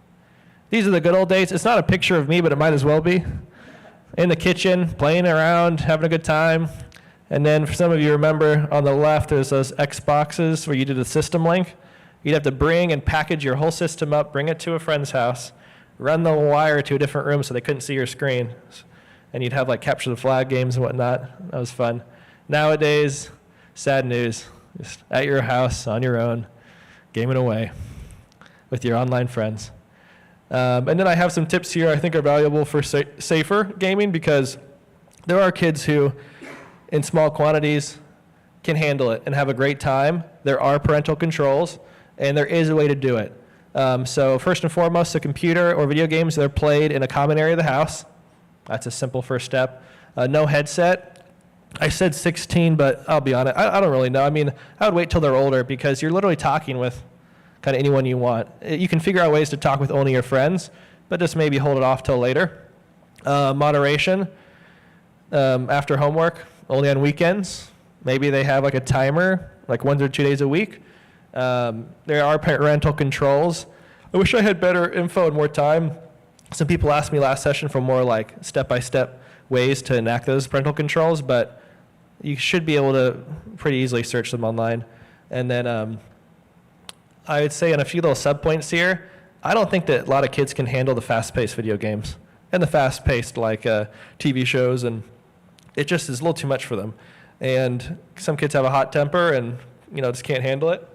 These are the good old days. It's not a picture of me, but it might as well be. In the kitchen, playing around, having a good time. And then for some of you remember, on the left, there's those Xboxes where you did a system link. You'd have to bring and package your whole system up, bring it to a friend's house, run the wire to a different room so they couldn't see your screen. And you'd have like capture the flag games and whatnot. That was fun. Nowadays, sad news. Just at your house, on your own, gaming away with your online friends. And then I have some tips here I think are valuable for safer gaming, because there are kids who, in small quantities, can handle it and have a great time. There are parental controls, and there is a way to do it. So first and foremost, the computer or video games, they're played in a common area of the house. That's a simple first step. No headset. I said 16, but I'll be honest, I don't really know. I mean, I would wait till they're older, because you're literally talking with kind of anyone you want. You can figure out ways to talk with only your friends, but just maybe hold it off till later. Moderation. After homework, only on weekends. Maybe they have like a timer, like 1 or 2 days a week. There are parental controls. I wish I had better info and more time. Some people asked me last session for more like step-by-step ways to enact those parental controls, but you should be able to pretty easily search them online. And then I would say on a few little sub-points here, I don't think that a lot of kids can handle the fast-paced video games and the fast-paced like TV shows, and it just is a little too much for them. And some kids have a hot temper and just can't handle it.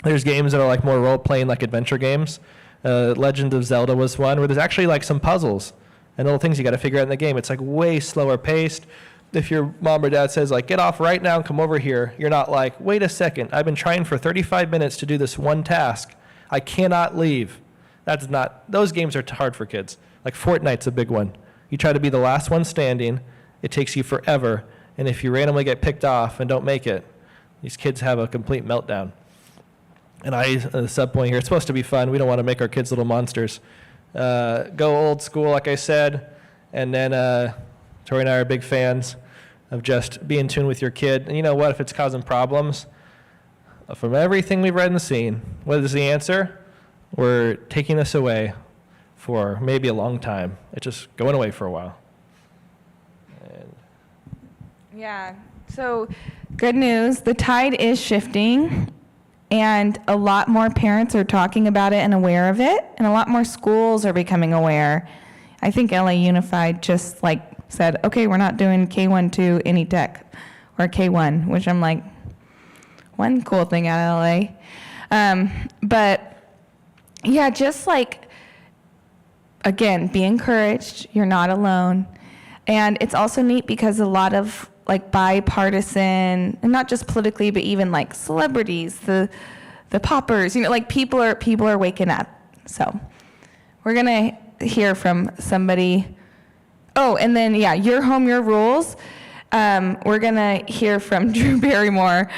There's games that are like more role-playing, like adventure games. Legend of Zelda was one where there's actually like some puzzles and little things you got to figure out in the game. It's like way slower paced. If your mom or dad says like, get off right now and come over here, you're not like, wait a second, I've been trying for 35 minutes to do this one task. I cannot leave. Those games are hard for kids. Like Fortnite's a big one. You try to be the last one standing, it takes you forever, and if you randomly get picked off and don't make it, these kids have a complete meltdown. And the sub point here, it's supposed to be fun. We don't want to make our kids little monsters. Go old school, like I said, and then Tori and I are big fans of just be in tune with your kid. And you know what, if it's causing problems, from everything we've read and seen, what is the answer? We're taking this away for maybe a long time. It's just going away for a while. Yeah, so good news, the tide is shifting, and a lot more parents are talking about it and aware of it, and a lot more schools are becoming aware. I think LA Unified just said, okay, we're not doing K1 to any tech, or K1, which I'm like, one cool thing out of LA. But yeah, just again, be encouraged, you're not alone. And it's also neat because a lot of bipartisan, and not just politically, but even celebrities, the poppers, people are waking up. So we're gonna hear from somebody. Oh, and then Your Home, Your Rules. We're gonna hear from Drew Barrymore,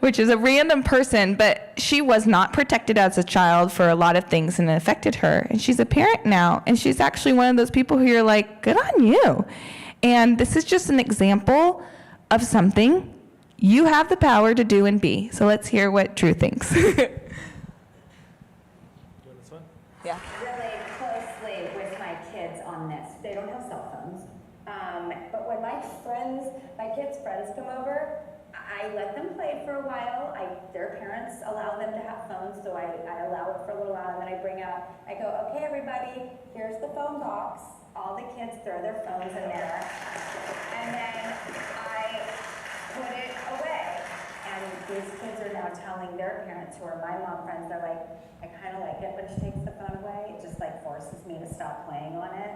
which is a random person, but she was not protected as a child for a lot of things, and it affected her. And she's a parent now, and she's actually one of those people who you're like, good on you. And this is just an example of something you have the power to do and be. So let's hear what Drew thinks. Yeah. Really closely with my kids on this. They don't have cell phones. But when my kids' friends come over, I let them play for a while. Their parents allow them to have phones, so I allow it for a little while, and then I go, okay, everybody, here's the phone box. All the kids throw their phones in there, and then I put it away. And these kids are now telling their parents, who are my mom friends, they're like, I kind of like it when she takes the phone away. It just like forces me to stop playing on it.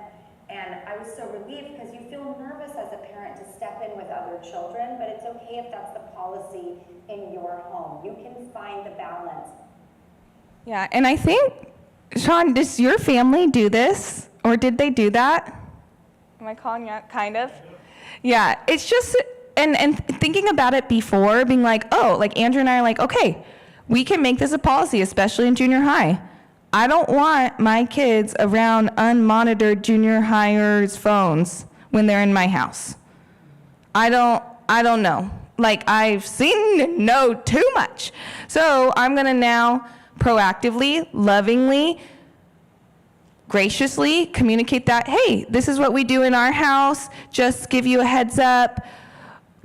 And I was so relieved because you feel nervous as a parent to step in with other children, but it's okay if that's the policy in your home. You can find the balance. Yeah, and I think, Sean, does your family do this? Or did they do that? Am I calling you out? Kind of? Yeah, it's just, and thinking about it before, being like, oh, like Andrew and I are like, okay, we can make this a policy, especially in junior high. I don't want my kids around unmonitored junior hires phones when they're in my house. I don't know. Like, I've seen and know too much. So I'm gonna now proactively, lovingly, graciously communicate that, hey, this is what we do in our house, just give you a heads up.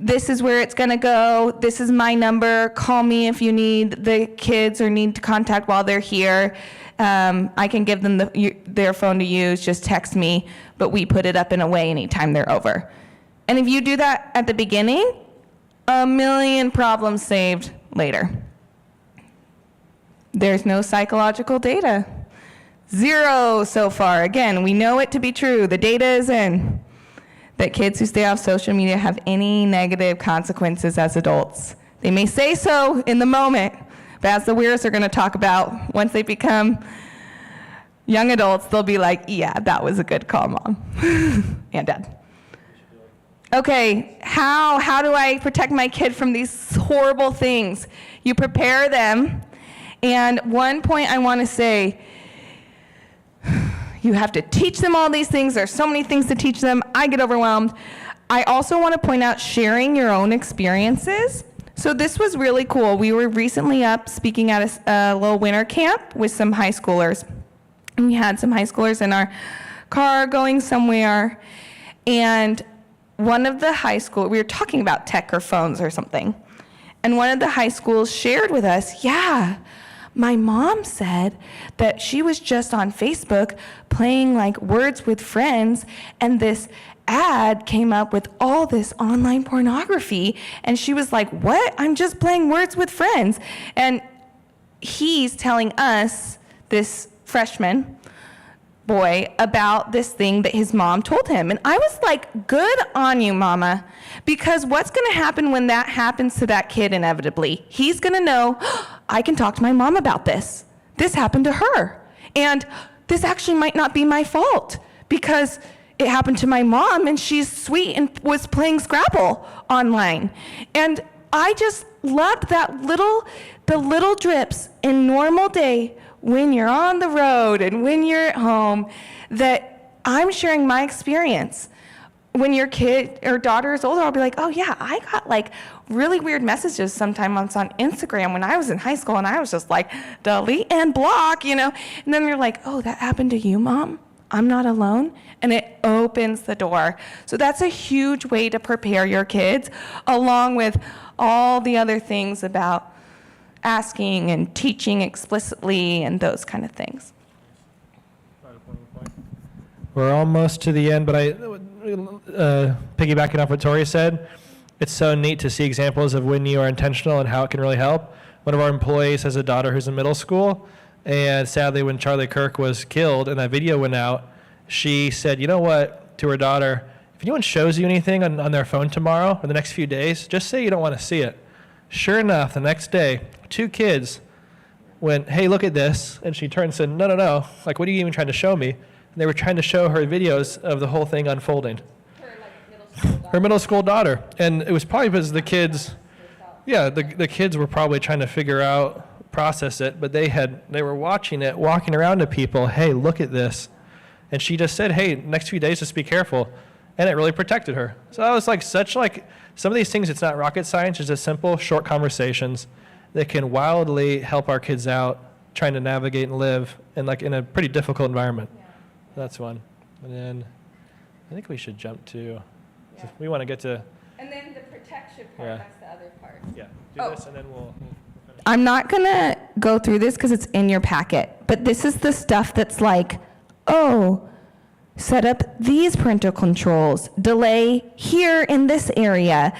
This is where it's gonna go. This is my number. Call me if you need the kids or need to contact while they're here. I can give them their phone to use, just text me, but we put it up in a way anytime they're over. And if you do that at the beginning, a million problems saved later. There's no psychological data. 0 so far. Again, we know it to be true. The data is in. That kids who stay off social media have any negative consequences as adults. They may say so in the moment, but as the weirs are going to talk about, once they become young adults, they'll be like, yeah, that was a good call, Mom and Dad. Okay, how do I protect my kid from these horrible things? You prepare them, and one point I want to say, you have to teach them all these things. There's so many things to teach them. I get overwhelmed. I also want to point out sharing your own experiences. So this was really cool. We were recently up speaking at a little winter camp with some high schoolers. And we had some high schoolers in our car going somewhere. And one of the high school, we were talking about tech or phones or something. And one of the high schools shared with us, yeah, my mom said that she was just on Facebook playing like Words with Friends, and this ad came up with all this online pornography, and she was like, what? I'm just playing Words with Friends. And he's telling us, this freshman boy, about this thing that his mom told him. And I was like, good on you, mama, because what's gonna happen when that happens to that kid inevitably? He's gonna know, I can talk to my mom about this. This happened to her. And this actually might not be my fault because it happened to my mom and she's sweet and was playing Scrabble online. And I just loved the little drips in normal day when you're on the road and when you're at home, that I'm sharing my experience. When your kid or daughter is older, I'll be like, oh yeah, I got like really weird messages sometimes on Instagram when I was in high school, and I was just like, delete and block, you know? And then you're like, oh, that happened to you, Mom? I'm not alone? And it opens the door. So that's a huge way to prepare your kids, along with all the other things about asking and teaching explicitly and those kind of things. We're almost to the end, but piggybacking off what Tori said, it's so neat to see examples of when you are intentional and how it can really help. One of our employees has a daughter who's in middle school, and sadly when Charlie Kirk was killed and that video went out, she said, you know what, to her daughter, if anyone shows you anything on their phone tomorrow or the next few days, just say you don't want to see it. Sure enough, the next day, 2 kids went, hey, look at this. And she turned and said, no. Like, what are you even trying to show me? And they were trying to show her videos of the whole thing unfolding. Her middle school daughter. And it was probably because the kids, the kids were probably trying to figure out, process it, but they were watching it, walking around to people, hey, look at this. And she just said, hey, next few days, just be careful. and it really protected her. So that was like some of these things, it's not rocket science, it's just simple, short conversations that can wildly help our kids out trying to navigate and live in a pretty difficult environment. Yeah. That's one. And then I think we should jump to, we want to get to. And then the protection part, that's the other part. Yeah, do this and then we'll finish. I'm not going to go through this because it's in your packet, but this is the stuff that's like, oh, set up these parental controls, delay here in this area,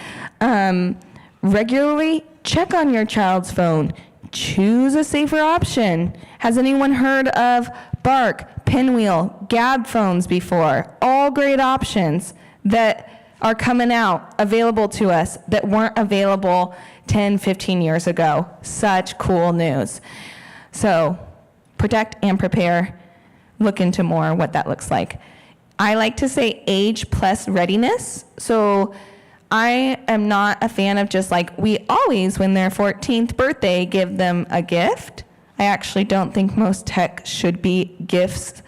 regularly check on your child's phone, choose a safer option. Has anyone heard of Bark, Pinwheel, Gab phones before? All great options that are coming out, available to us, that weren't available 10, 15 years ago. Such cool news. So protect and prepare. Look into more what that looks like. I like to say age plus readiness. So I am not a fan of just like, we always, when their 14th birthday, give them a gift. I actually don't think most tech should be gifts,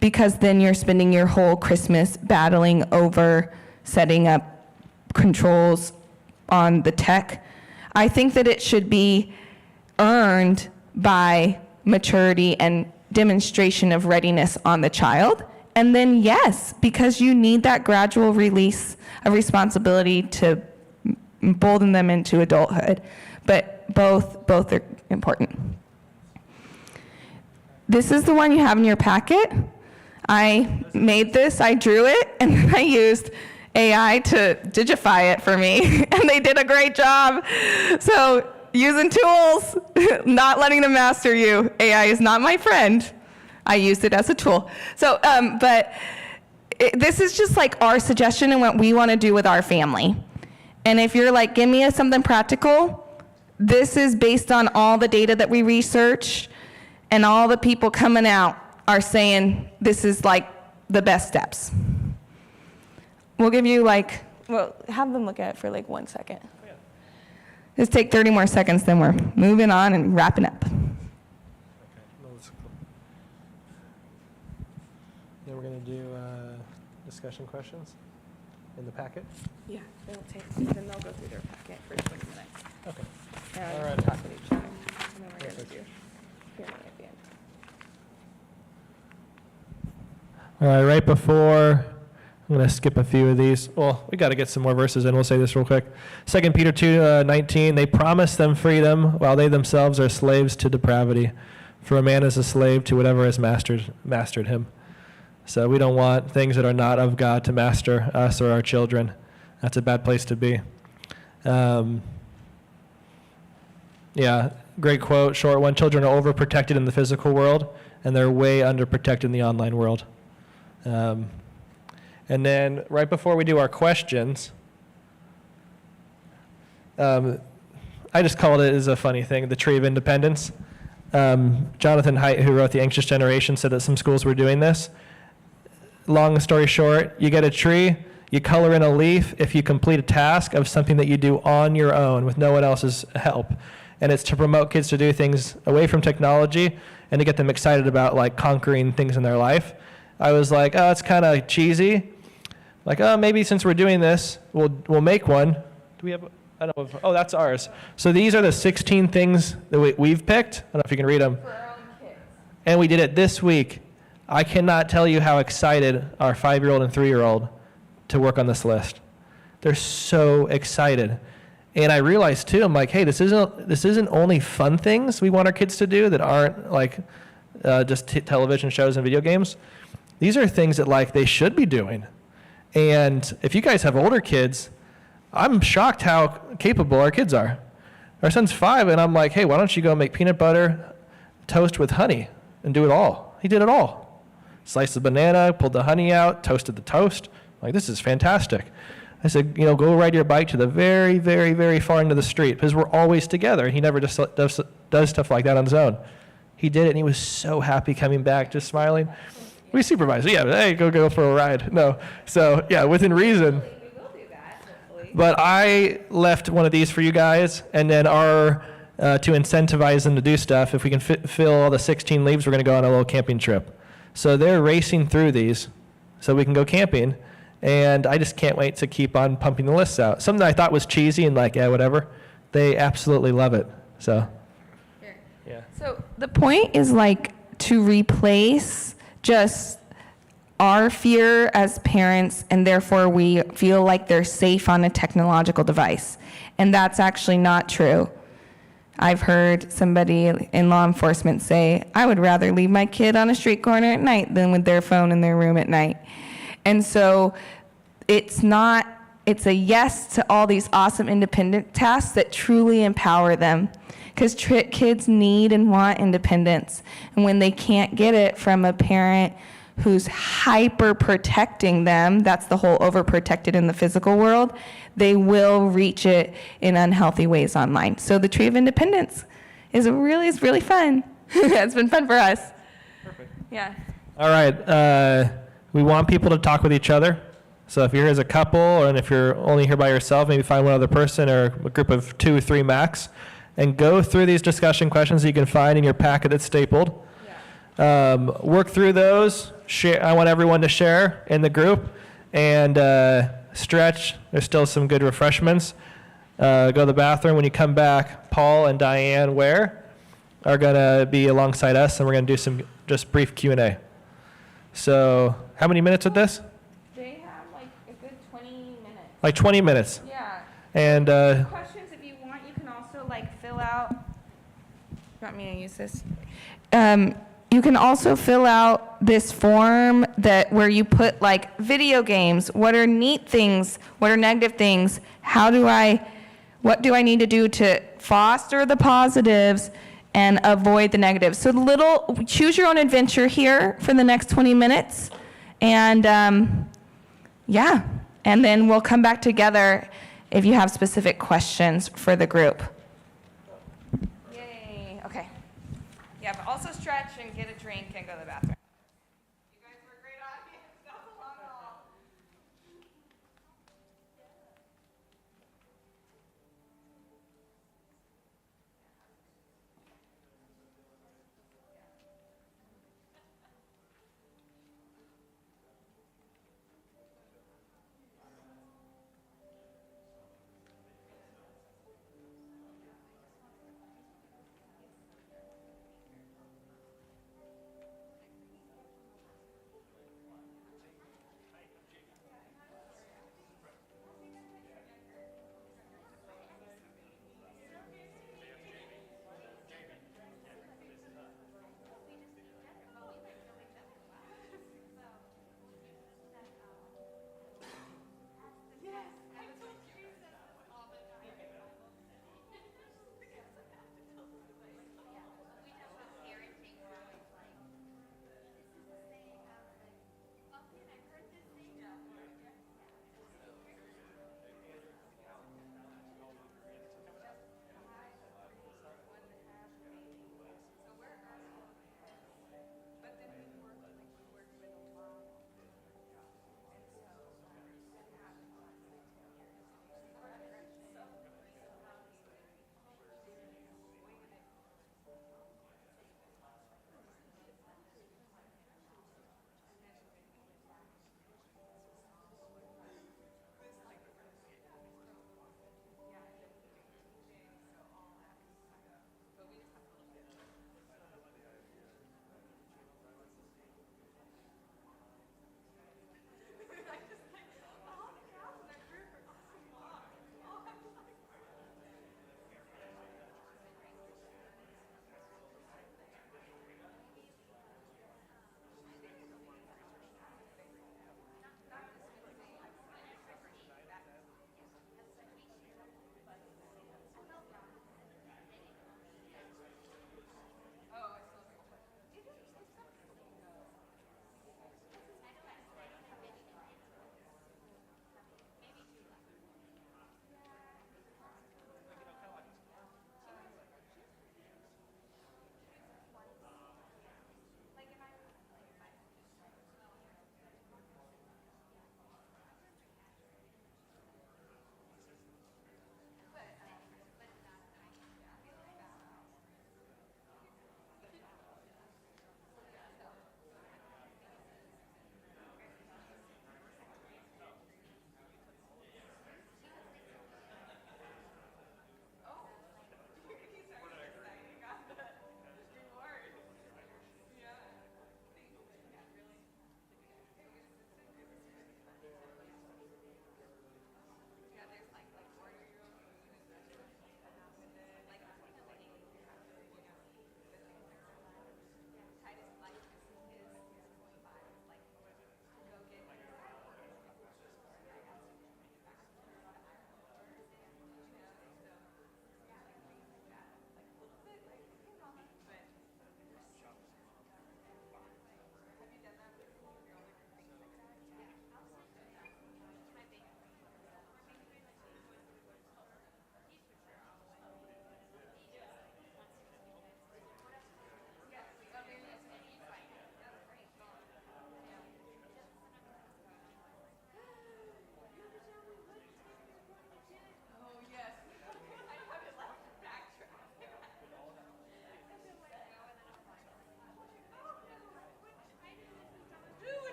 because then you're spending your whole Christmas battling over setting up controls on the tech. I think that it should be earned by maturity and demonstration of readiness on the child. And then yes, because you need that gradual release of responsibility to embolden them into adulthood. But both are important. This is the one you have in your packet. I made this, I drew it, and then I used AI to digify it for me, and they did a great job. So using tools, not letting them master you. AI is not my friend. I used it as a tool. So, this is just like our suggestion and what we want to do with our family. And if you're like, give me something practical, this is based on all the data that we research, and all the people coming out are saying this is like the best steps. We'll give you have them look at it for like 1 second. Yeah. Just take 30 more seconds, then we're moving on and wrapping up. Then we're going to do discussion questions in the packet. Yeah, then they'll go through their packet for 20 minutes. Okay. And all right. talk with each other. And then we're going to do Q&A at the end. All right, right before, I'm going to skip a few of these. Well, we got to get some more verses in. We'll say this real quick. 2 Peter 2:19, they promise them freedom while they themselves are slaves to depravity. For a man is a slave to whatever has mastered him. So we don't want things that are not of God to master us or our children. That's a bad place to be. Yeah, great quote, short one. Children are overprotected in the physical world, and they're way underprotected in the online world. And then right before we do our questions, I just called it as a funny thing, the tree of independence. Jonathan Haidt, who wrote The Anxious Generation, said that some schools were doing this. Long story short, you get a tree, you color in a leaf if you complete a task of something that you do on your own with no one else's help. And it's to promote kids to do things away from technology and to get them excited about like conquering things in their life. I was like, oh, it's kind of cheesy. Like, oh, maybe since we're doing this, we'll make one. Do we have? I don't know. Oh, that's ours. So these are the 16 things that we've picked. I don't know if you can read them. For our own kids. And we did it this week. I cannot tell you how excited our 5-year-old and 3-year-old to work on this list. They're so excited. And I realized too, I'm like, hey, this isn't only fun things we want our kids to do that aren't like just television shows and video games. These are things that like they should be doing. And if you guys have older kids, I'm shocked how capable our kids are. Our son's 5, and I'm like, hey, why don't you go make peanut butter toast with honey and do it all? He did it all. Sliced the banana, pulled the honey out, toasted the toast. Like, this is fantastic. I said, go ride your bike to the very, very, very far end of the street, because we're always together. He never just does stuff like that on his own. He did it, and he was so happy coming back, just smiling. We supervise. Yeah, hey, go for a ride. No. So, yeah, within reason. We will do that, hopefully. But I left one of these for you guys, and then to incentivize them to do stuff, if we can fill all the 16 leaves, we're going to go on a little camping trip. So they're racing through these so we can go camping. And I just can't wait to keep on pumping the lists out. Something I thought was cheesy and like, yeah, whatever. They absolutely love it. So, yeah. So the point is like to replace just our fear as parents, and therefore we feel like they're safe on a technological device. And that's actually not true. I've heard somebody in law enforcement say, I would rather leave my kid on a street corner at night than with their phone in their room at night. And so it's a yes to all these awesome independent tasks that truly empower them. Because kids need and want independence. And when they can't get it from a parent who's hyper protecting them, that's the whole overprotected in the physical world, they will reach it in unhealthy ways online. So the Tree of Independence is really fun. It's been fun for us. Perfect. Yeah. All right. We want people to talk with each other. So if you're here as a couple, and if you're only here by yourself, maybe find one other person or a group of 2 or 3 max, and go through these discussion questions that you can find in your packet that's stapled. Yeah. Work through those. Share. I want everyone to share in the group, and stretch. There's still some good refreshments. Go to the bathroom. When you come back, Paul and Diane Ware are going to be alongside us, and we're going to do some just brief Q&A. So how many minutes with this? They have like a good 20 minutes. Like 20 minutes. Yeah. And Questions, if you want, you can also like fill out. You want me to use this? You can also fill out this form where you put like video games. What are neat things? What are negative things? What do I need to do to foster the positives and avoid the negatives? So choose your own adventure here for the next 20 minutes. And yeah, and then we'll come back together if you have specific questions for the group. Yay, okay. Yeah, but also stretch and get a drink and go to the bathroom. You guys were a great audience. That was a long haul.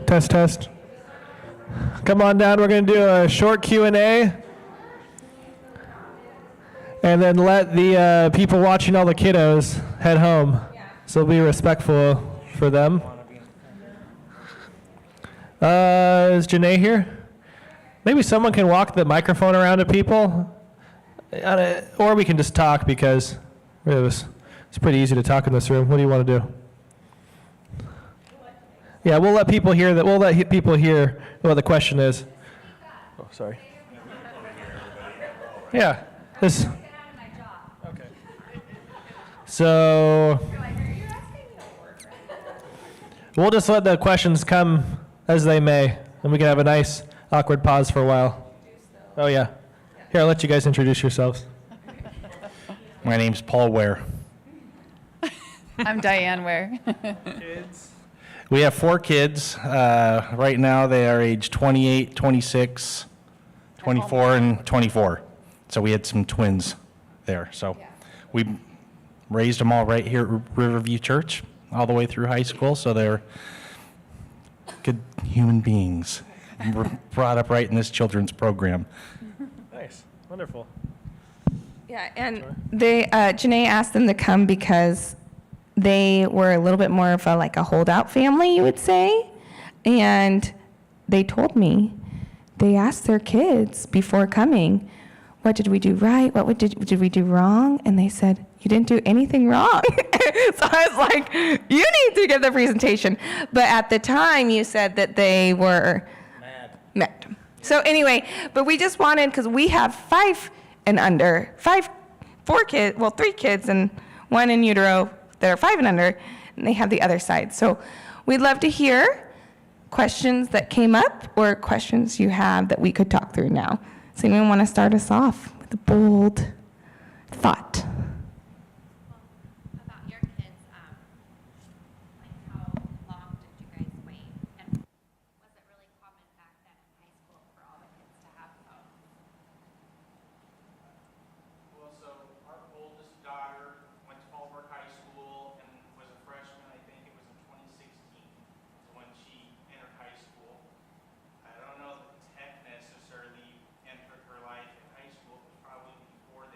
Test, test. Come on down. We're going to do a short Q&A. And then let the people watching all the kiddos head home. So be respectful for them. Is Janae here? Maybe someone can walk the microphone around to people. Or we can just talk because it's pretty easy to talk in this room. What do you want to do? Yeah, we'll let people hear that. We'll let people hear what the question is. Oh, sorry. Yeah. This. Okay. So we'll just let the questions come as they may, and we can have a nice awkward pause for a while. Oh yeah. Here, I'll let you guys introduce yourselves. My name's Paul Ware. I'm Diane Ware. We have 4 kids. Right now they are age 28, 26, 24, and 24. So we had some twins there. So we raised them all right here at Riverview Church all the way through high school. So they're good human beings. We're brought up right in this children's program. Nice. Wonderful. Yeah, and Janae asked them to come because they were a little bit more of a holdout family, you would say. And they told me, they asked their kids before coming, what did we do right? What did we do wrong? And they said, you didn't do anything wrong. So I was like, you need to give the presentation. But at the time, you said that they were mad. So anyway, but we just wanted, because we have 4 kids, 3 kids and 1 in utero that are 5 and under, and they have the other side. So we'd love to hear questions that came up or questions you have that we could talk through now. So anyone want to start us off with a bold thought? About your kids, how long did you guys wait? And was it really common back then in high school for all the kids to have phones? Well, so our oldest daughter went to Fallbrook High School and was a freshman. I think it was in 2016 when she entered high school. I don't know that tech necessarily entered her life in high school. It was probably before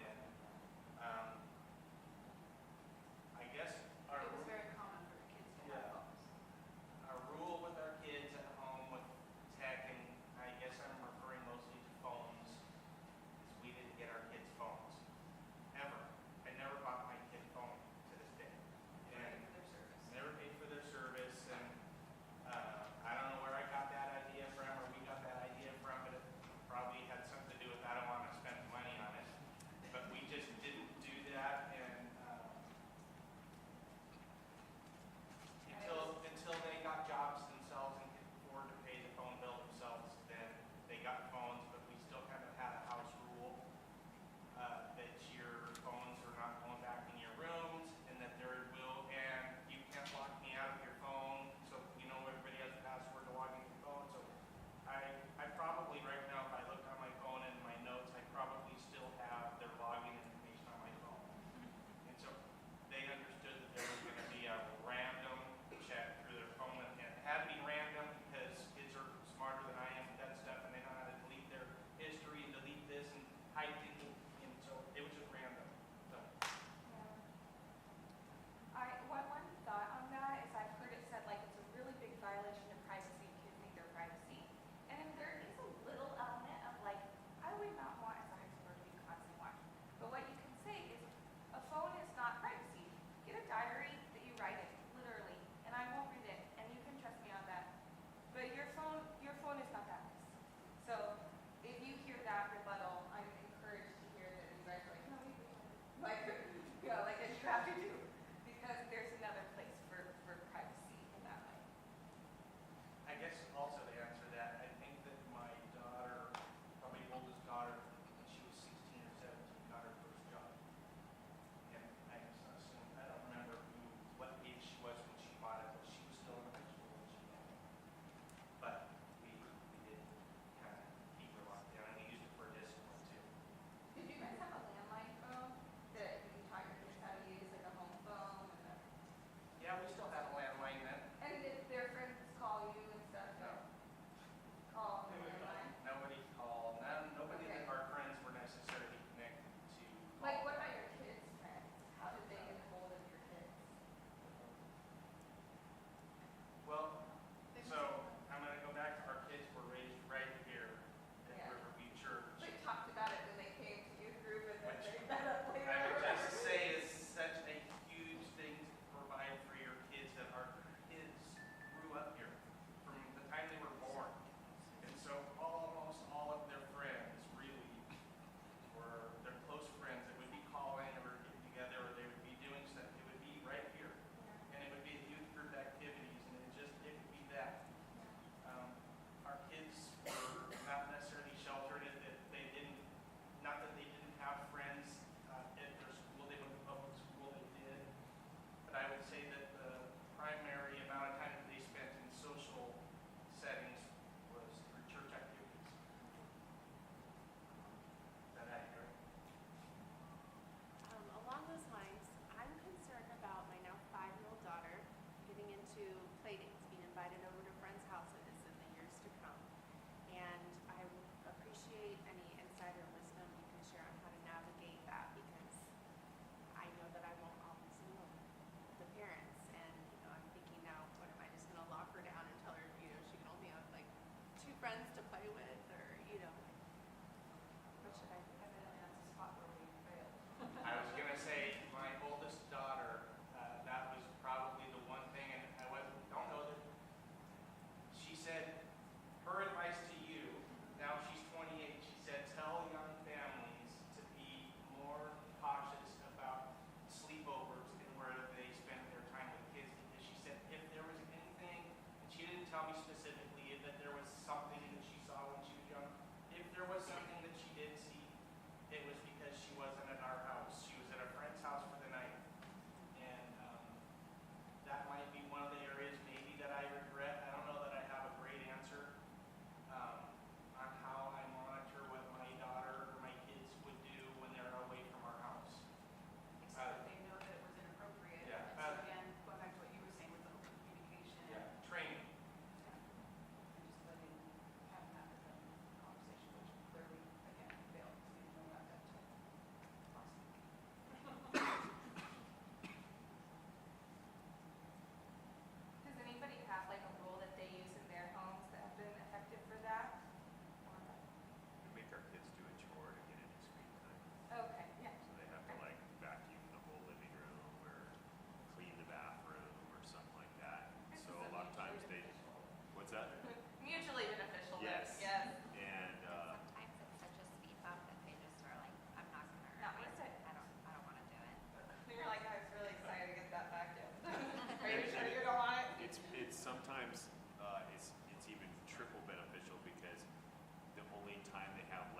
time they have